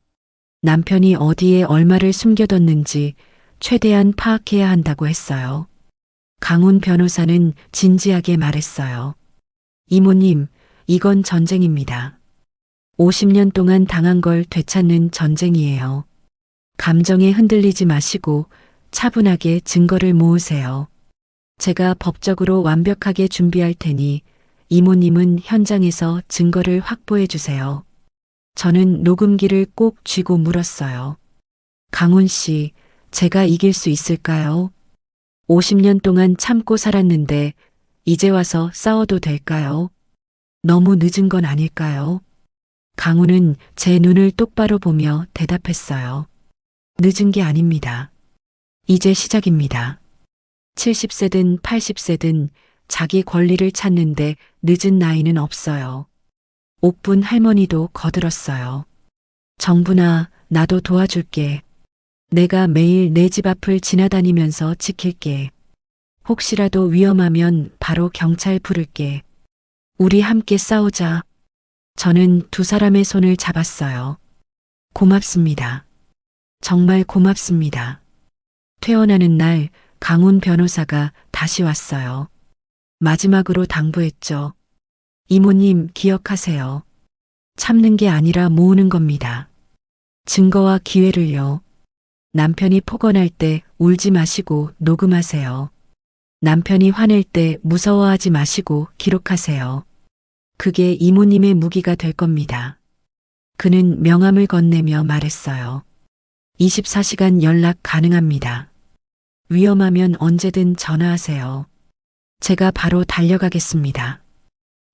남편이 어디에 얼마를 숨겨뒀는지 최대한 파악해야 한다고 했어요. 강훈 변호사는 진지하게 말했어요. 이모님, 이건 전쟁입니다. 50년 동안 당한 걸 되찾는 전쟁이에요. 감정에 흔들리지 마시고 차분하게 증거를 모으세요. 제가 법적으로 완벽하게 준비할 테니 이모님은 현장에서 증거를 확보해 주세요. 저는 녹음기를 꼭 쥐고 물었어요. 강훈 씨, 제가 이길 수 있을까요? 50년 동안 참고 살았는데 이제 와서 싸워도 될까요? 너무 늦은 건 아닐까요? 강훈은 제 눈을 똑바로 보며 대답했어요. 늦은 게 아닙니다. 이제 시작입니다. 70세든 80세든 자기 권리를 찾는데 늦은 나이는 없어요. 옥분 할머니도 거들었어요. 정분아, 나도 도와줄게. 내가 매일 내 집 앞을 지나다니면서 지킬게. 혹시라도 위험하면 바로 경찰 부를게. 우리 함께 싸우자. 저는 두 사람의 손을 잡았어요. 고맙습니다. 정말 고맙습니다. 퇴원하는 날 강훈 변호사가 다시 왔어요. 마지막으로 당부했죠. 이모님 기억하세요. 참는 게 아니라 모으는 겁니다. 증거와 기회를요. 남편이 폭언할 때 울지 마시고 녹음하세요. 남편이 화낼 때 무서워하지 마시고 기록하세요. 그게 이모님의 무기가 될 겁니다. 그는 명함을 건네며 말했어요. 24시간 연락 가능합니다. 위험하면 언제든 전화하세요. 제가 바로 달려가겠습니다.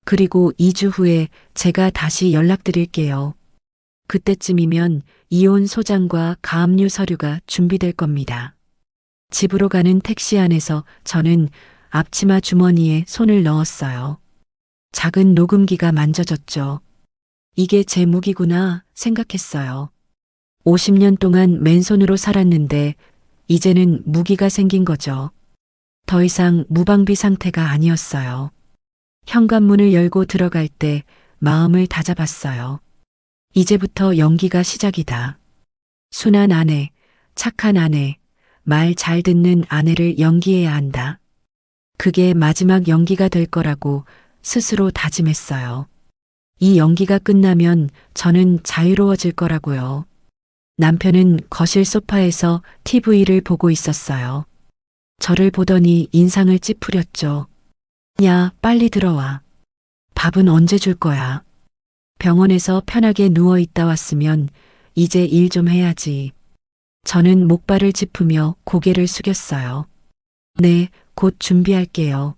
그리고 2주 후에 제가 다시 연락드릴게요. 그때쯤이면 이혼 소장과 가압류 서류가 준비될 겁니다. 집으로 가는 택시 안에서 저는 앞치마 주머니에 손을 넣었어요. 작은 녹음기가 만져졌죠. 이게 제 무기구나 생각했어요. 50년 동안 맨손으로 살았는데 이제는 무기가 생긴 거죠. 더 이상 무방비 상태가 아니었어요. 현관문을 열고 들어갈 때 마음을 다잡았어요. 이제부터 연기가 시작이다. 순한 아내, 착한 아내, 말 잘 듣는 아내를 연기해야 한다. 그게 마지막 연기가 될 거라고 스스로 다짐했어요. 이 연기가 끝나면 저는 자유로워질 거라고요. 남편은 거실 소파에서 TV를 보고 있었어요. 저를 보더니 인상을 찌푸렸죠. 야, 빨리 들어와. 밥은 언제 줄 거야? 병원에서 편하게 누워 있다 왔으면 이제 일 좀 해야지. 저는 목발을 짚으며 고개를 숙였어요. 네, 곧 준비할게요.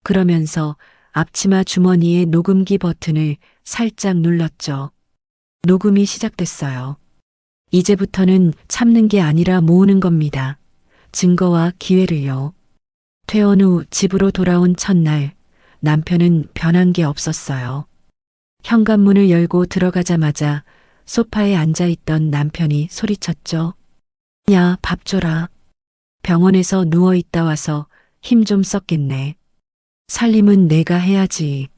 그러면서 앞치마 주머니의 녹음기 버튼을 살짝 눌렀죠. 녹음이 시작됐어요. 이제부터는 참는 게 아니라 모으는 겁니다. 증거와 기회를요. 퇴원 후 집으로 돌아온 첫날, 남편은 변한 게 없었어요. 현관문을 열고 들어가자마자 소파에 앉아있던 남편이 소리쳤죠. 야, 밥 줘라. 병원에서 누워있다 와서 힘 좀 썼겠네. 살림은 내가 해야지.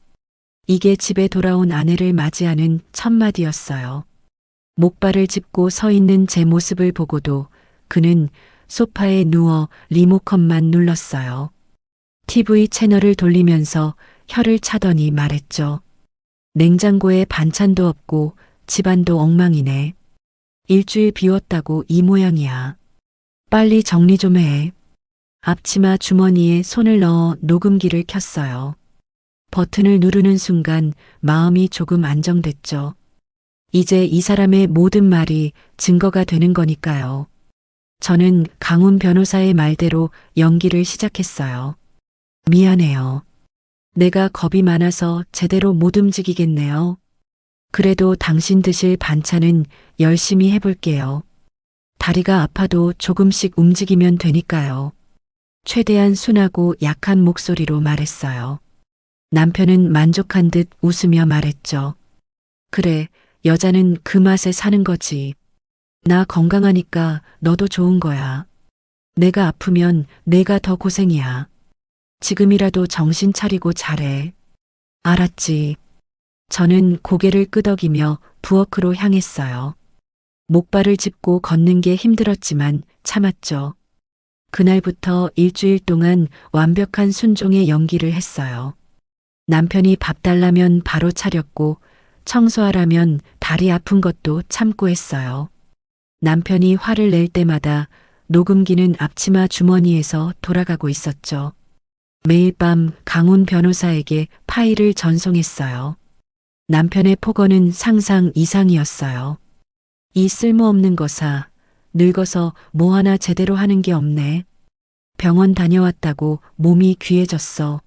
이게 집에 돌아온 아내를 맞이하는 첫 마디였어요. 목발을 짚고 서 있는 제 모습을 보고도 그는 소파에 누워 리모컨만 눌렀어요. TV 채널을 돌리면서 혀를 차더니 말했죠. 냉장고에 반찬도 없고 집안도 엉망이네. 일주일 비웠다고 이 모양이야. 빨리 정리 좀 해. 앞치마 주머니에 손을 넣어 녹음기를 켰어요. 버튼을 누르는 순간 마음이 조금 안정됐죠. 이제 이 사람의 모든 말이 증거가 되는 거니까요. 저는 강훈 변호사의 말대로 연기를 시작했어요. 미안해요. 내가 겁이 많아서 제대로 못 움직이겠네요. 그래도 당신 드실 반찬은 열심히 해볼게요. 다리가 아파도 조금씩 움직이면 되니까요. 최대한 순하고 약한 목소리로 말했어요. 남편은 만족한 듯 웃으며 말했죠. 그래, 여자는 그 맛에 사는 거지. 나 건강하니까 너도 좋은 거야. 내가 아프면 내가 더 고생이야. 지금이라도 정신 차리고 잘해. 알았지. 저는 고개를 끄덕이며 부엌으로 향했어요. 목발을 짚고 걷는 게 힘들었지만 참았죠. 그날부터 일주일 동안 완벽한 순종의 연기를 했어요. 남편이 밥 달라면 바로 차렸고 청소하라면 다리 아픈 것도 참고 했어요. 남편이 화를 낼 때마다 녹음기는 앞치마 주머니에서 돌아가고 있었죠. 매일 밤 강훈 변호사에게 파일을 전송했어요. 남편의 폭언은 상상 이상이었어요. 이 쓸모없는 거사, 늙어서 뭐 하나 제대로 하는 게 없네. 병원 다녀왔다고 몸이 귀해졌어.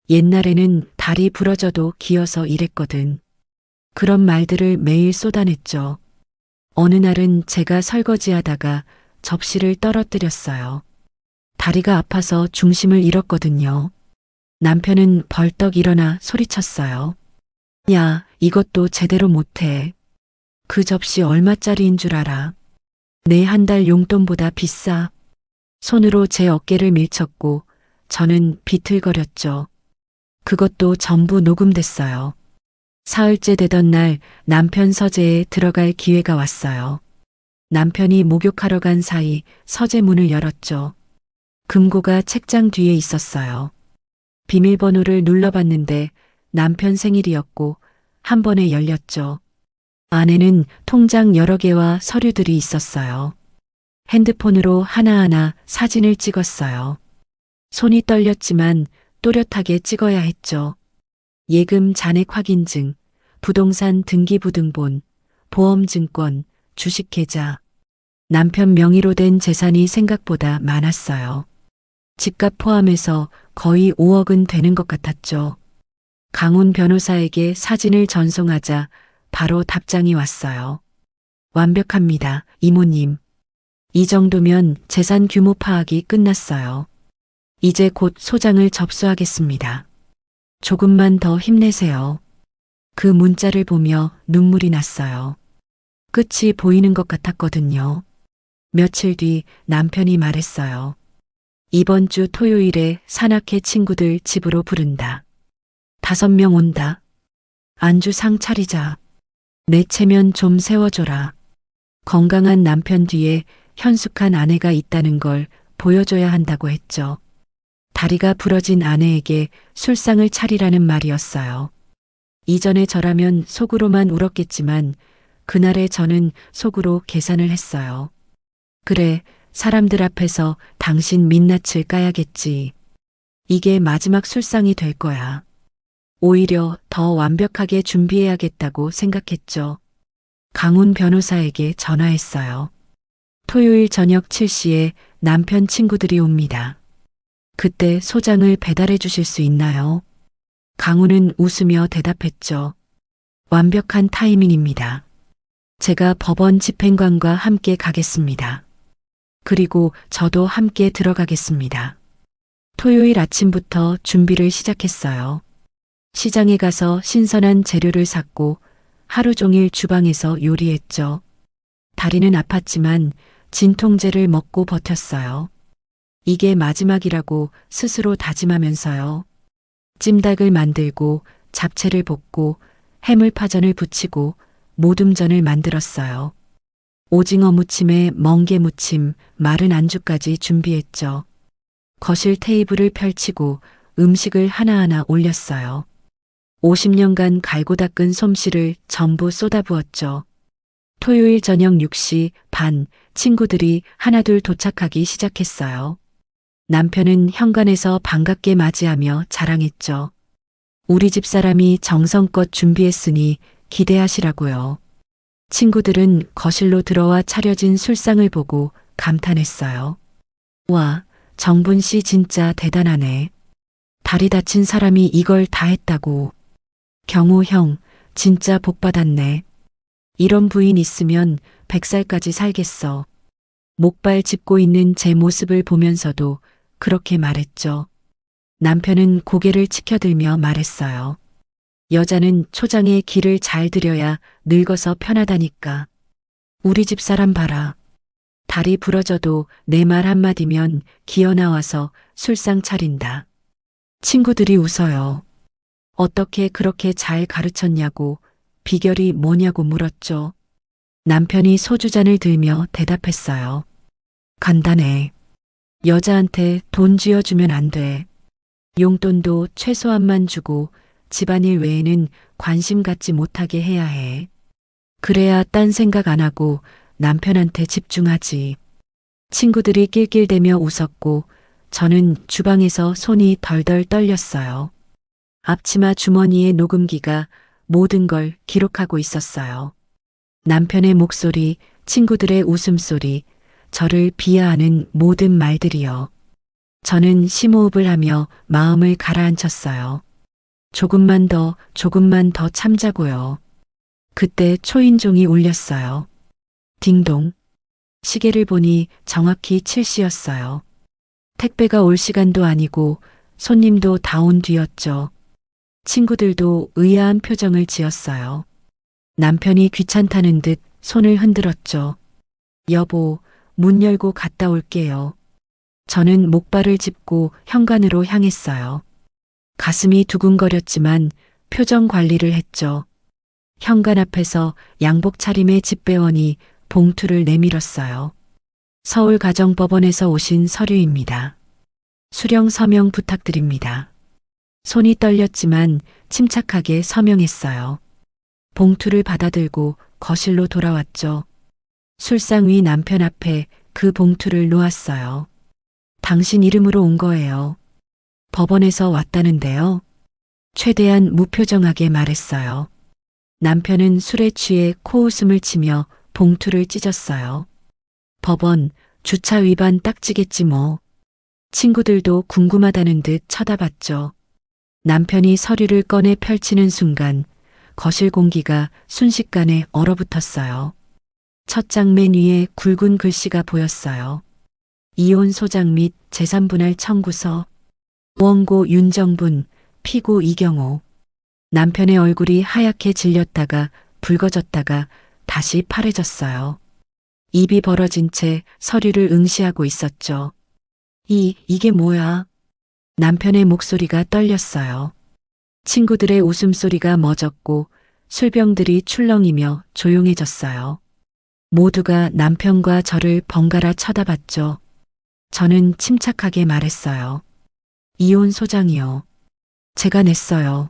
옛날에는 다리 부러져도 기어서 일했거든. 그런 말들을 매일 쏟아냈죠. 어느 날은 제가 설거지하다가 접시를 떨어뜨렸어요. 다리가 아파서 중심을 잃었거든요. 남편은 벌떡 일어나 소리쳤어요. 야, 이것도 제대로 못해. 그 접시 얼마짜리인 줄 알아? 내 한 달 용돈보다 비싸. 손으로 제 어깨를 밀쳤고 저는 비틀거렸죠. 그것도 전부 녹음됐어요. 사흘째 되던 날 남편 서재에 들어갈 기회가 왔어요. 남편이 목욕하러 간 사이 서재 문을 열었죠. 금고가 책장 뒤에 있었어요. 비밀번호를 눌러봤는데 남편 생일이었고 한 번에 열렸죠. 안에는 통장 여러 개와 서류들이 있었어요. 핸드폰으로 하나하나 사진을 찍었어요. 손이 떨렸지만 또렷하게 찍어야 했죠. 예금 잔액 확인증, 부동산 등기부등본, 보험증권, 주식계좌. 남편 명의로 된 재산이 생각보다 많았어요. 집값 포함해서 거의 5억은 되는 것 같았죠. 강훈 변호사에게 사진을 전송하자 바로 답장이 왔어요. 완벽합니다, 이모님. 이 정도면 재산 규모 파악이 끝났어요. 이제 곧 소장을 접수하겠습니다. 조금만 더 힘내세요. 그 문자를 보며 눈물이 났어요. 끝이 보이는 것 같았거든요. 며칠 뒤 남편이 말했어요. 이번 주 토요일에 산악회 친구들 집으로 부른다. 5명 온다. 안주 상 차리자. 내 체면 좀 세워줘라. 건강한 남편 뒤에 현숙한 아내가 있다는 걸 보여줘야 한다고 했죠. 다리가 부러진 아내에게 술상을 차리라는 말이었어요. 이전에 저라면 속으로만 울었겠지만 그날의 저는 속으로 계산을 했어요. 그래, 사람들 앞에서 당신 민낯을 까야겠지. 이게 마지막 술상이 될 거야. 오히려 더 완벽하게 준비해야겠다고 생각했죠. 강훈 변호사에게 전화했어요. 토요일 저녁 7시에 남편 친구들이 옵니다. 그때 소장을 배달해 주실 수 있나요? 강훈은 웃으며 대답했죠. 완벽한 타이밍입니다. 제가 법원 집행관과 함께 가겠습니다. 그리고 저도 함께 들어가겠습니다. 토요일 아침부터 준비를 시작했어요. 시장에 가서 신선한 재료를 샀고 하루 종일 주방에서 요리했죠. 다리는 아팠지만 진통제를 먹고 버텼어요. 이게 마지막이라고 스스로 다짐하면서요. 찜닭을 만들고 잡채를 볶고 해물파전을 부치고 모둠전을 만들었어요. 오징어 무침에 멍게 무침, 마른 안주까지 준비했죠. 거실 테이블을 펼치고 음식을 하나하나 올렸어요. 50년간 갈고 닦은 솜씨를 전부 쏟아부었죠. 토요일 저녁 6시 반 친구들이 하나둘 도착하기 시작했어요. 남편은 현관에서 반갑게 맞이하며 자랑했죠. 우리 집 사람이 정성껏 준비했으니 기대하시라고요. 친구들은 거실로 들어와 차려진 술상을 보고 감탄했어요. 와, 정분 씨 진짜 대단하네. 다리 다친 사람이 이걸 다 했다고. 경우 형, 진짜 복 받았네. 이런 부인 있으면 100살까지 살겠어. 목발 짚고 있는 제 모습을 보면서도 그렇게 말했죠. 남편은 고개를 치켜들며 말했어요. 여자는 초장에 기를 잘 들여야 늙어서 편하다니까. 우리 집 사람 봐라. 다리 부러져도 내 말 한마디면 기어나와서 술상 차린다. 친구들이 웃어요. 어떻게 그렇게 잘 가르쳤냐고, 비결이 뭐냐고 물었죠. 남편이 소주잔을 들며 대답했어요. 간단해. 여자한테 돈 쥐어주면 안 돼. 용돈도 최소한만 주고 집안일 외에는 관심 갖지 못하게 해야 해. 그래야 딴 생각 안 하고 남편한테 집중하지. 친구들이 낄낄대며 웃었고 저는 주방에서 손이 덜덜 떨렸어요. 앞치마 주머니의 녹음기가 모든 걸 기록하고 있었어요. 남편의 목소리, 친구들의 웃음소리, 저를 비하하는 모든 말들이요. 저는 심호흡을 하며 마음을 가라앉혔어요. 조금만 더 참자고요. 그때 초인종이 울렸어요. 딩동. 시계를 보니 정확히 7시였어요. 택배가 올 시간도 아니고 손님도 다 온 뒤였죠. 친구들도 의아한 표정을 지었어요. 남편이 귀찮다는 듯 손을 흔들었죠. 여보, 문 열고 갔다 올게요. 저는 목발을 짚고 현관으로 향했어요. 가슴이 두근거렸지만 표정 관리를 했죠. 현관 앞에서 양복 차림의 집배원이 봉투를 내밀었어요. 서울가정법원에서 오신 서류입니다. 수령 서명 부탁드립니다. 손이 떨렸지만 침착하게 서명했어요. 봉투를 받아들고 거실로 돌아왔죠. 술상 위 남편 앞에 그 봉투를 놓았어요. 당신 이름으로 온 거예요. 법원에서 왔다는데요. 최대한 무표정하게 말했어요. 남편은 술에 취해 코웃음을 치며 봉투를 찢었어요. 법원, 주차 위반 딱지겠지 뭐. 친구들도 궁금하다는 듯 쳐다봤죠. 남편이 서류를 꺼내 펼치는 순간 거실 공기가 순식간에 얼어붙었어요. 첫 장 맨 위에 굵은 글씨가 보였어요. 이혼 소장 및 재산분할 청구서. 원고 윤정분, 피고 이경호. 남편의 얼굴이 하얗게 질렸다가 붉어졌다가 다시 파래졌어요. 입이 벌어진 채 서류를 응시하고 있었죠. 이게 뭐야? 남편의 목소리가 떨렸어요. 친구들의 웃음소리가 멎었고 술병들이 출렁이며 조용해졌어요. 모두가 남편과 저를 번갈아 쳐다봤죠. 저는 침착하게 말했어요. 이혼 소장이요. 제가 냈어요.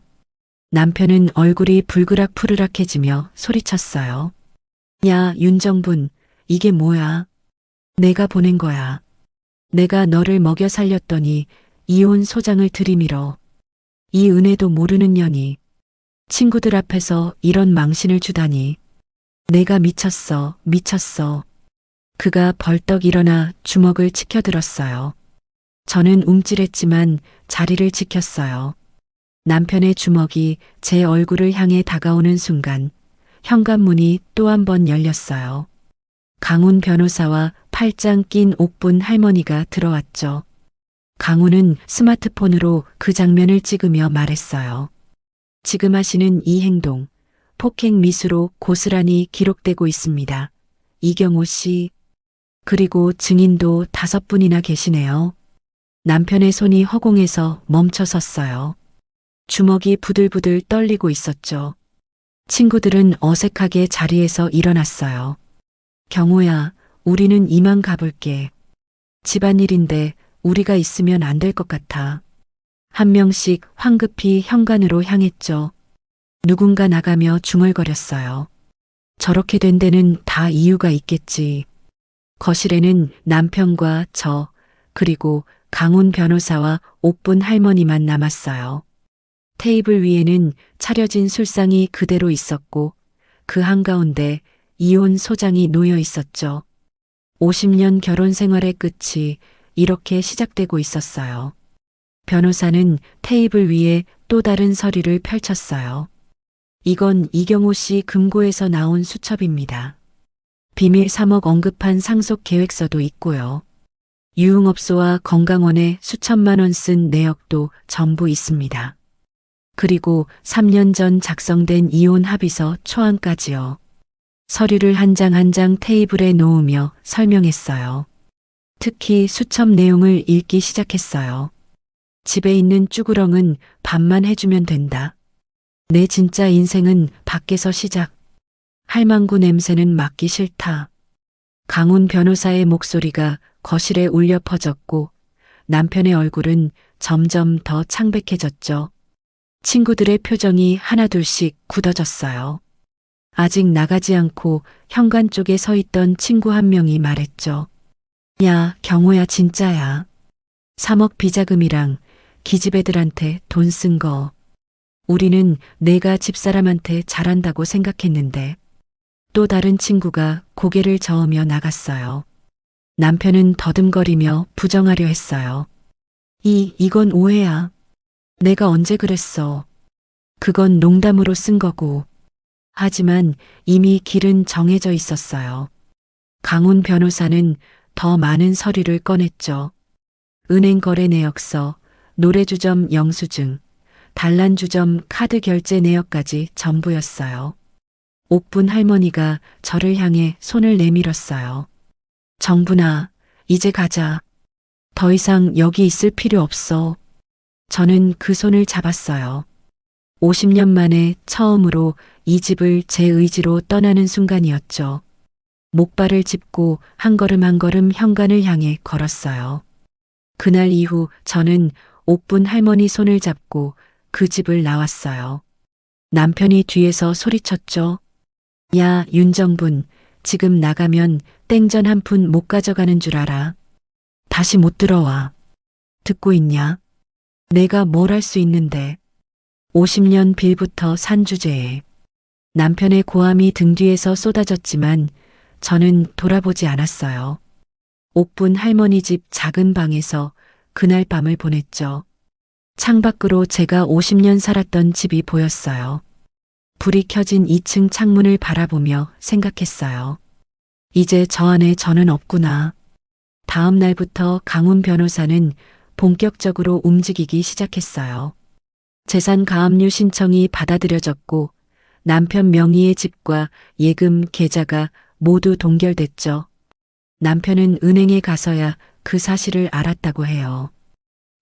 남편은 얼굴이 불그락푸르락해지며 소리쳤어요. 야, 윤정분, 이게 뭐야? 내가 보낸 거야. 내가 너를 먹여 살렸더니 이혼 소장을 들이밀어. 이 은혜도 모르는 년이. 친구들 앞에서 이런 망신을 주다니. 내가 미쳤어, 미쳤어. 그가 벌떡 일어나 주먹을 치켜들었어요. 저는 움찔했지만 자리를 지켰어요. 남편의 주먹이 제 얼굴을 향해 다가오는 순간 현관문이 또 한 번 열렸어요. 강훈 변호사와 팔짱 낀 옥분 할머니가 들어왔죠. 강훈은 스마트폰으로 그 장면을 찍으며 말했어요. 지금 하시는 이 행동, 폭행 미수로 고스란히 기록되고 있습니다. 이경호 씨. 그리고 증인도 5분이나 계시네요. 남편의 손이 허공에서 멈춰 섰어요. 주먹이 부들부들 떨리고 있었죠. 친구들은 어색하게 자리에서 일어났어요. 경호야, 우리는 이만 가볼게. 집안일인데 우리가 있으면 안 될 것 같아. 한 명씩 황급히 현관으로 향했죠. 누군가 나가며 중얼거렸어요. 저렇게 된 데는 다 이유가 있겠지. 거실에는 남편과 저, 그리고 강훈 변호사와 옥분 할머니만 남았어요. 테이블 위에는 차려진 술상이 그대로 있었고 그 한가운데 이혼 소장이 놓여 있었죠. 50년 결혼 생활의 끝이 이렇게 시작되고 있었어요. 변호사는 테이블 위에 또 다른 서류를 펼쳤어요. 이건 이경호 씨 금고에서 나온 수첩입니다. 비밀 3억 언급한 상속 계획서도 있고요. 유흥업소와 건강원에 수천만 원 쓴 내역도 전부 있습니다. 그리고 3년 전 작성된 이혼 합의서 초안까지요. 서류를 한 장 한 장 테이블에 놓으며 설명했어요. 특히 수첩 내용을 읽기 시작했어요. 집에 있는 쭈구렁은 밥만 해주면 된다. 내 진짜 인생은 밖에서 시작. 할망구 냄새는 맡기 싫다. 강훈 변호사의 목소리가 거실에 울려 퍼졌고 남편의 얼굴은 점점 더 창백해졌죠. 친구들의 표정이 하나둘씩 굳어졌어요. 아직 나가지 않고 현관 쪽에 서 있던 친구 한 명이 말했죠. 야, 경호야 진짜야. 3억 비자금이랑 기집애들한테 돈 쓴 거. 우리는 내가 집사람한테 잘한다고 생각했는데. 또 다른 친구가 고개를 저으며 나갔어요. 남편은 더듬거리며 부정하려 했어요. 이건 오해야. 내가 언제 그랬어. 그건 농담으로 쓴 거고. 하지만 이미 길은 정해져 있었어요. 강훈 변호사는 더 많은 서류를 꺼냈죠. 은행 거래 내역서, 노래주점 영수증, 단란주점 카드 결제 내역까지 전부였어요. 옥분 할머니가 저를 향해 손을 내밀었어요. 정분아, 이제 가자. 더 이상 여기 있을 필요 없어. 저는 그 손을 잡았어요. 50년 만에 처음으로 이 집을 제 의지로 떠나는 순간이었죠. 목발을 짚고 한 걸음 한 걸음 현관을 향해 걸었어요. 그날 이후 저는 옥분 할머니 손을 잡고 그 집을 나왔어요. 남편이 뒤에서 소리쳤죠. 야, 윤정분, 지금 나가면 땡전 한 푼 못 가져가는 줄 알아. 다시 못 들어와. 듣고 있냐? 내가 뭘 할 수 있는데. 50년 빌부터 산 주제에. 남편의 고함이 등 뒤에서 쏟아졌지만 저는 돌아보지 않았어요. 옥분 할머니 집 작은 방에서 그날 밤을 보냈죠. 창밖으로 제가 50년 살았던 집이 보였어요. 불이 켜진 2층 창문을 바라보며 생각했어요. 이제 저 안에 저는 없구나. 다음 날부터 강훈 변호사는 본격적으로 움직이기 시작했어요. 재산 가압류 신청이 받아들여졌고 남편 명의의 집과 예금 계좌가 모두 동결됐죠. 남편은 은행에 가서야 그 사실을 알았다고 해요.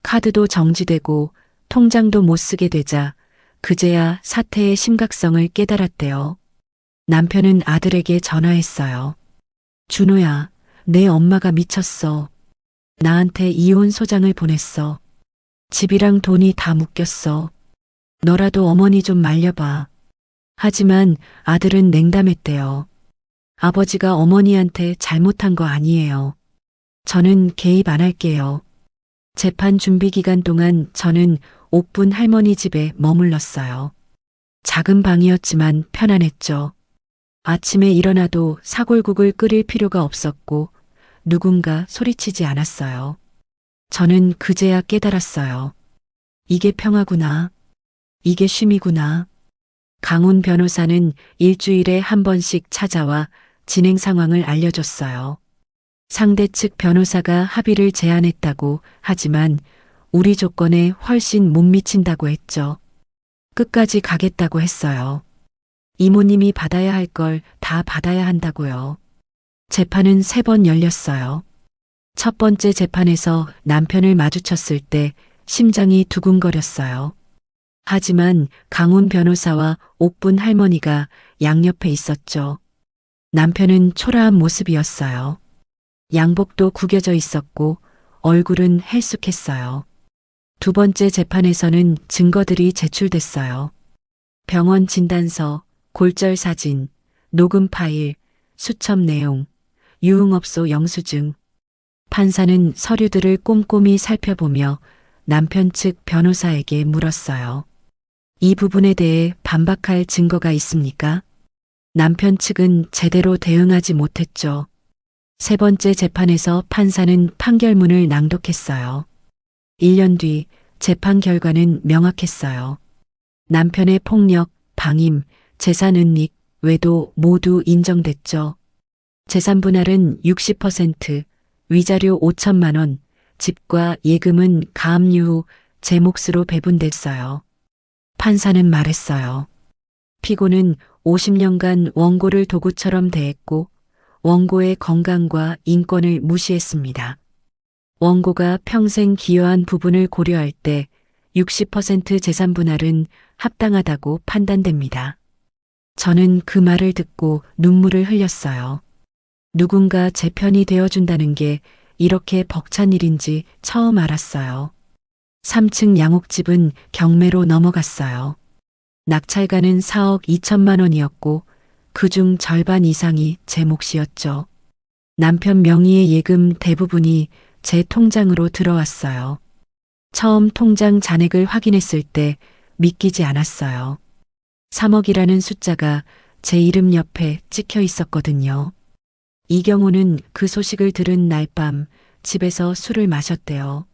카드도 정지되고 통장도 못 쓰게 되자 그제야 사태의 심각성을 깨달았대요. 남편은 아들에게 전화했어요. 준호야, 내 엄마가 미쳤어. 나한테 이혼 소장을 보냈어. 집이랑 돈이 다 묶였어. 너라도 어머니 좀 말려봐. 하지만 아들은 냉담했대요. 아버지가 어머니한테 잘못한 거 아니에요. 저는 개입 안 할게요. 재판 준비 기간 동안 저는 옥분 할머니 집에 머물렀어요. 작은 방이었지만 편안했죠. 아침에 일어나도 사골국을 끓일 필요가 없었고 누군가 소리치지 않았어요. 저는 그제야 깨달았어요. 이게 평화구나. 이게 쉼이구나. 강훈 변호사는 일주일에 한 번씩 찾아와 진행 상황을 알려줬어요. 상대 측 변호사가 합의를 제안했다고 하지만 우리 조건에 훨씬 못 미친다고 했죠. 끝까지 가겠다고 했어요. 이모님이 받아야 할 걸 다 받아야 한다고요. 재판은 3번 열렸어요. 첫 번째 재판에서 남편을 마주쳤을 때 심장이 두근거렸어요. 하지만 강훈 변호사와 옥분 할머니가 양옆에 있었죠. 남편은 초라한 모습이었어요. 양복도 구겨져 있었고 얼굴은 헬쑥했어요. 두 번째 재판에서는 증거들이 제출됐어요. 병원 진단서, 골절 사진, 녹음 파일, 수첩 내용, 유흥업소 영수증. 판사는 서류들을 꼼꼼히 살펴보며 남편 측 변호사에게 물었어요. 이 부분에 대해 반박할 증거가 있습니까? 남편 측은 제대로 대응하지 못했죠. 세 번째 재판에서 판사는 판결문을 낭독했어요. 1년 뒤 재판 결과는 명확했어요. 남편의 폭력, 방임, 재산 은닉, 외도 모두 인정됐죠. 재산 분할은 60%, 위자료 5천만 원, 집과 예금은 가압류 후 제 몫으로 배분됐어요. 판사는 말했어요. 피고는 50년간 원고를 도구처럼 대했고 원고의 건강과 인권을 무시했습니다. 원고가 평생 기여한 부분을 고려할 때 60% 재산 분할은 합당하다고 판단됩니다. 저는 그 말을 듣고 눈물을 흘렸어요. 누군가 제 편이 되어준다는 게 이렇게 벅찬 일인지 처음 알았어요. 3층 양옥집은 경매로 넘어갔어요. 낙찰가는 4억 2천만 원이었고 그중 절반 이상이 제 몫이었죠. 남편 명의의 예금 대부분이 제 통장으로 들어왔어요. 처음 통장 잔액을 확인했을 때 믿기지 않았어요. 3억이라는 숫자가 제 이름 옆에 찍혀 있었거든요. 이경호는 그 소식을 들은 날 밤 집에서 술을 마셨대요.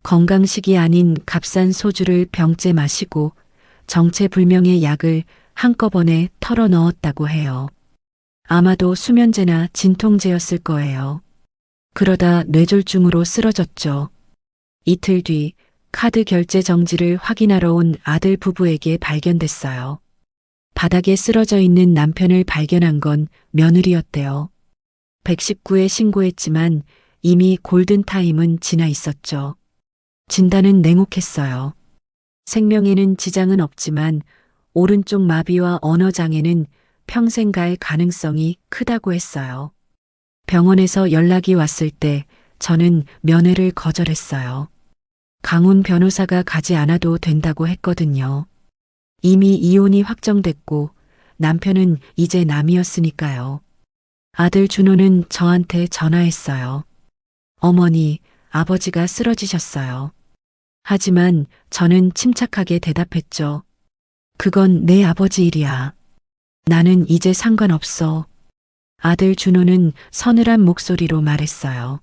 건강식이 아닌 값싼 소주를 병째 마시고 정체불명의 약을 한꺼번에 털어 넣었다고 해요. 아마도 수면제나 진통제였을 거예요. 그러다 뇌졸중으로 쓰러졌죠. 이틀 뒤 카드 결제 정지를 확인하러 온 아들 부부에게 발견됐어요. 바닥에 쓰러져 있는 남편을 발견한 건 며느리였대요. 119에 신고했지만 이미 골든타임은 지나 있었죠. 진단은 냉혹했어요. 생명에는 지장은 없지만 오른쪽 마비와 언어장애는 평생 갈 가능성이 크다고 했어요. 병원에서 연락이 왔을 때 저는 면회를 거절했어요. 강훈 변호사가 가지 않아도 된다고 했거든요. 이미 이혼이 확정됐고 남편은 이제 남이었으니까요. 아들 준호는 저한테 전화했어요. 어머니, 아버지가 쓰러지셨어요. 하지만 저는 침착하게 대답했죠. 그건 내 아버지 일이야. 나는 이제 상관없어. 아들 준호는 서늘한 목소리로 말했어요.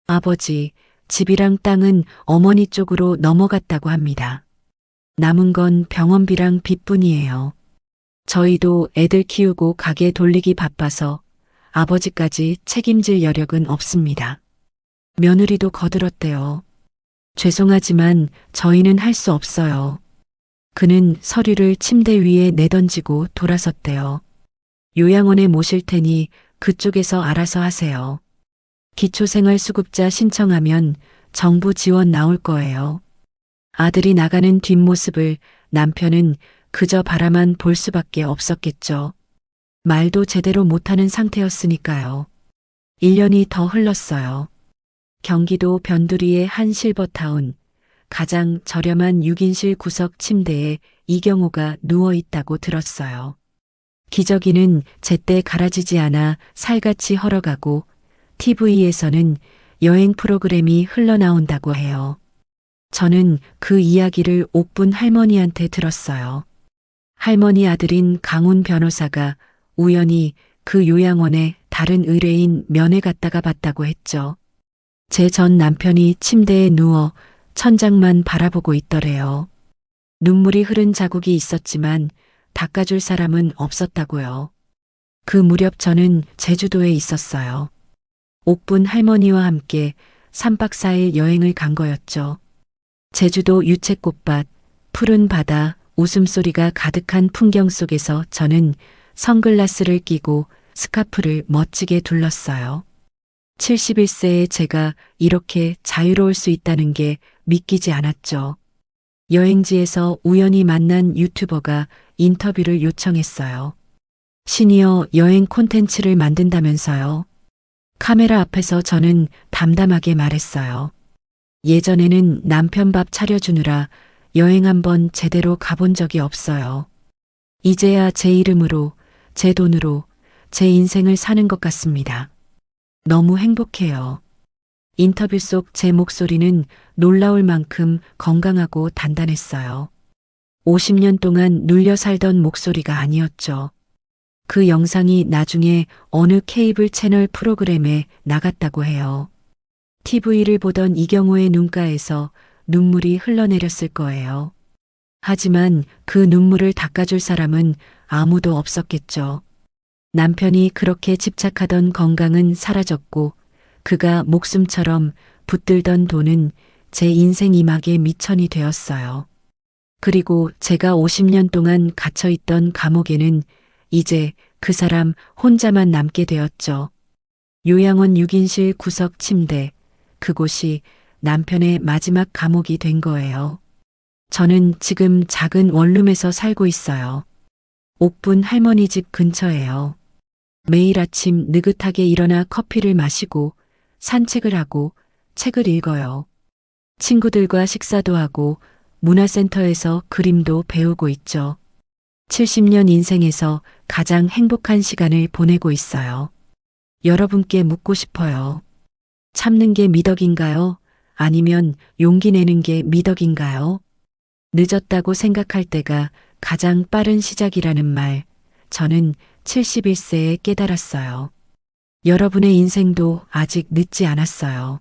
아버지, 집이랑 땅은 어머니 쪽으로 넘어갔다고 합니다. 남은 건 병원비랑 빚뿐이에요. 저희도 애들 키우고 가게 돌리기 바빠서 아버지까지 책임질 여력은 없습니다. 며느리도 거들었대요. 죄송하지만 저희는 할 수 없어요. 그는 서류를 침대 위에 내던지고 돌아섰대요. 요양원에 모실 테니 그쪽에서 알아서 하세요. 기초생활수급자 신청하면 정부 지원 나올 거예요. 아들이 나가는 뒷모습을 남편은 그저 바라만 볼 수밖에 없었겠죠. 말도 제대로 못하는 상태였으니까요. 1년이 더 흘렀어요. 경기도 변두리의 한 실버타운, 가장 저렴한 6인실 구석 침대에 이경호가 누워있다고 들었어요. 기저귀는 제때 갈아지지 않아 살같이 헐어가고 TV에서는 여행 프로그램이 흘러나온다고 해요. 저는 그 이야기를 옥분 할머니한테 들었어요. 할머니 아들인 강훈 변호사가 우연히 그 요양원에 다른 의뢰인 면회 갔다가 봤다고 했죠. 제 전 남편이 침대에 누워 천장만 바라보고 있더래요. 눈물이 흐른 자국이 있었지만 닦아줄 사람은 없었다고요. 그 무렵 저는 제주도에 있었어요. 옥분 할머니와 함께 3박 4일 여행을 간 거였죠. 제주도 유채꽃밭, 푸른 바다, 웃음소리가 가득한 풍경 속에서 저는 선글라스를 끼고 스카프를 멋지게 둘렀어요. 71세의 제가 이렇게 자유로울 수 있다는 게 믿기지 않았죠. 여행지에서 우연히 만난 유튜버가 인터뷰를 요청했어요. 시니어 여행 콘텐츠를 만든다면서요. 카메라 앞에서 저는 담담하게 말했어요. 예전에는 남편 밥 차려주느라 여행 한번 제대로 가본 적이 없어요. 이제야 제 이름으로, 제 돈으로 제 인생을 사는 것 같습니다. 너무 행복해요. 인터뷰 속 제 목소리는 놀라울 만큼 건강하고 단단했어요. 50년 동안 눌려 살던 목소리가 아니었죠. 그 영상이 나중에 어느 케이블 채널 프로그램에 나갔다고 해요. TV를 보던 이경호의 눈가에서 눈물이 흘러내렸을 거예요. 하지만 그 눈물을 닦아줄 사람은 아무도 없었겠죠. 남편이 그렇게 집착하던 건강은 사라졌고 그가 목숨처럼 붙들던 돈은 제 인생 이막의 미천이 되었어요. 그리고 제가 50년 동안 갇혀있던 감옥에는 이제 그 사람 혼자만 남게 되었죠. 요양원 6인실 구석 침대, 그곳이 남편의 마지막 감옥이 된 거예요. 저는 지금 작은 원룸에서 살고 있어요. 옥분 할머니 집 근처예요. 매일 아침 느긋하게 일어나 커피를 마시고 산책을 하고 책을 읽어요. 친구들과 식사도 하고 문화센터에서 그림도 배우고 있죠. 70년 인생에서 가장 행복한 시간을 보내고 있어요. 여러분께 묻고 싶어요. 참는 게 미덕인가요? 아니면 용기 내는 게 미덕인가요? 늦었다고 생각할 때가 가장 빠른 시작이라는 말, 저는 71세에 깨달았어요. 여러분의 인생도 아직 늦지 않았어요.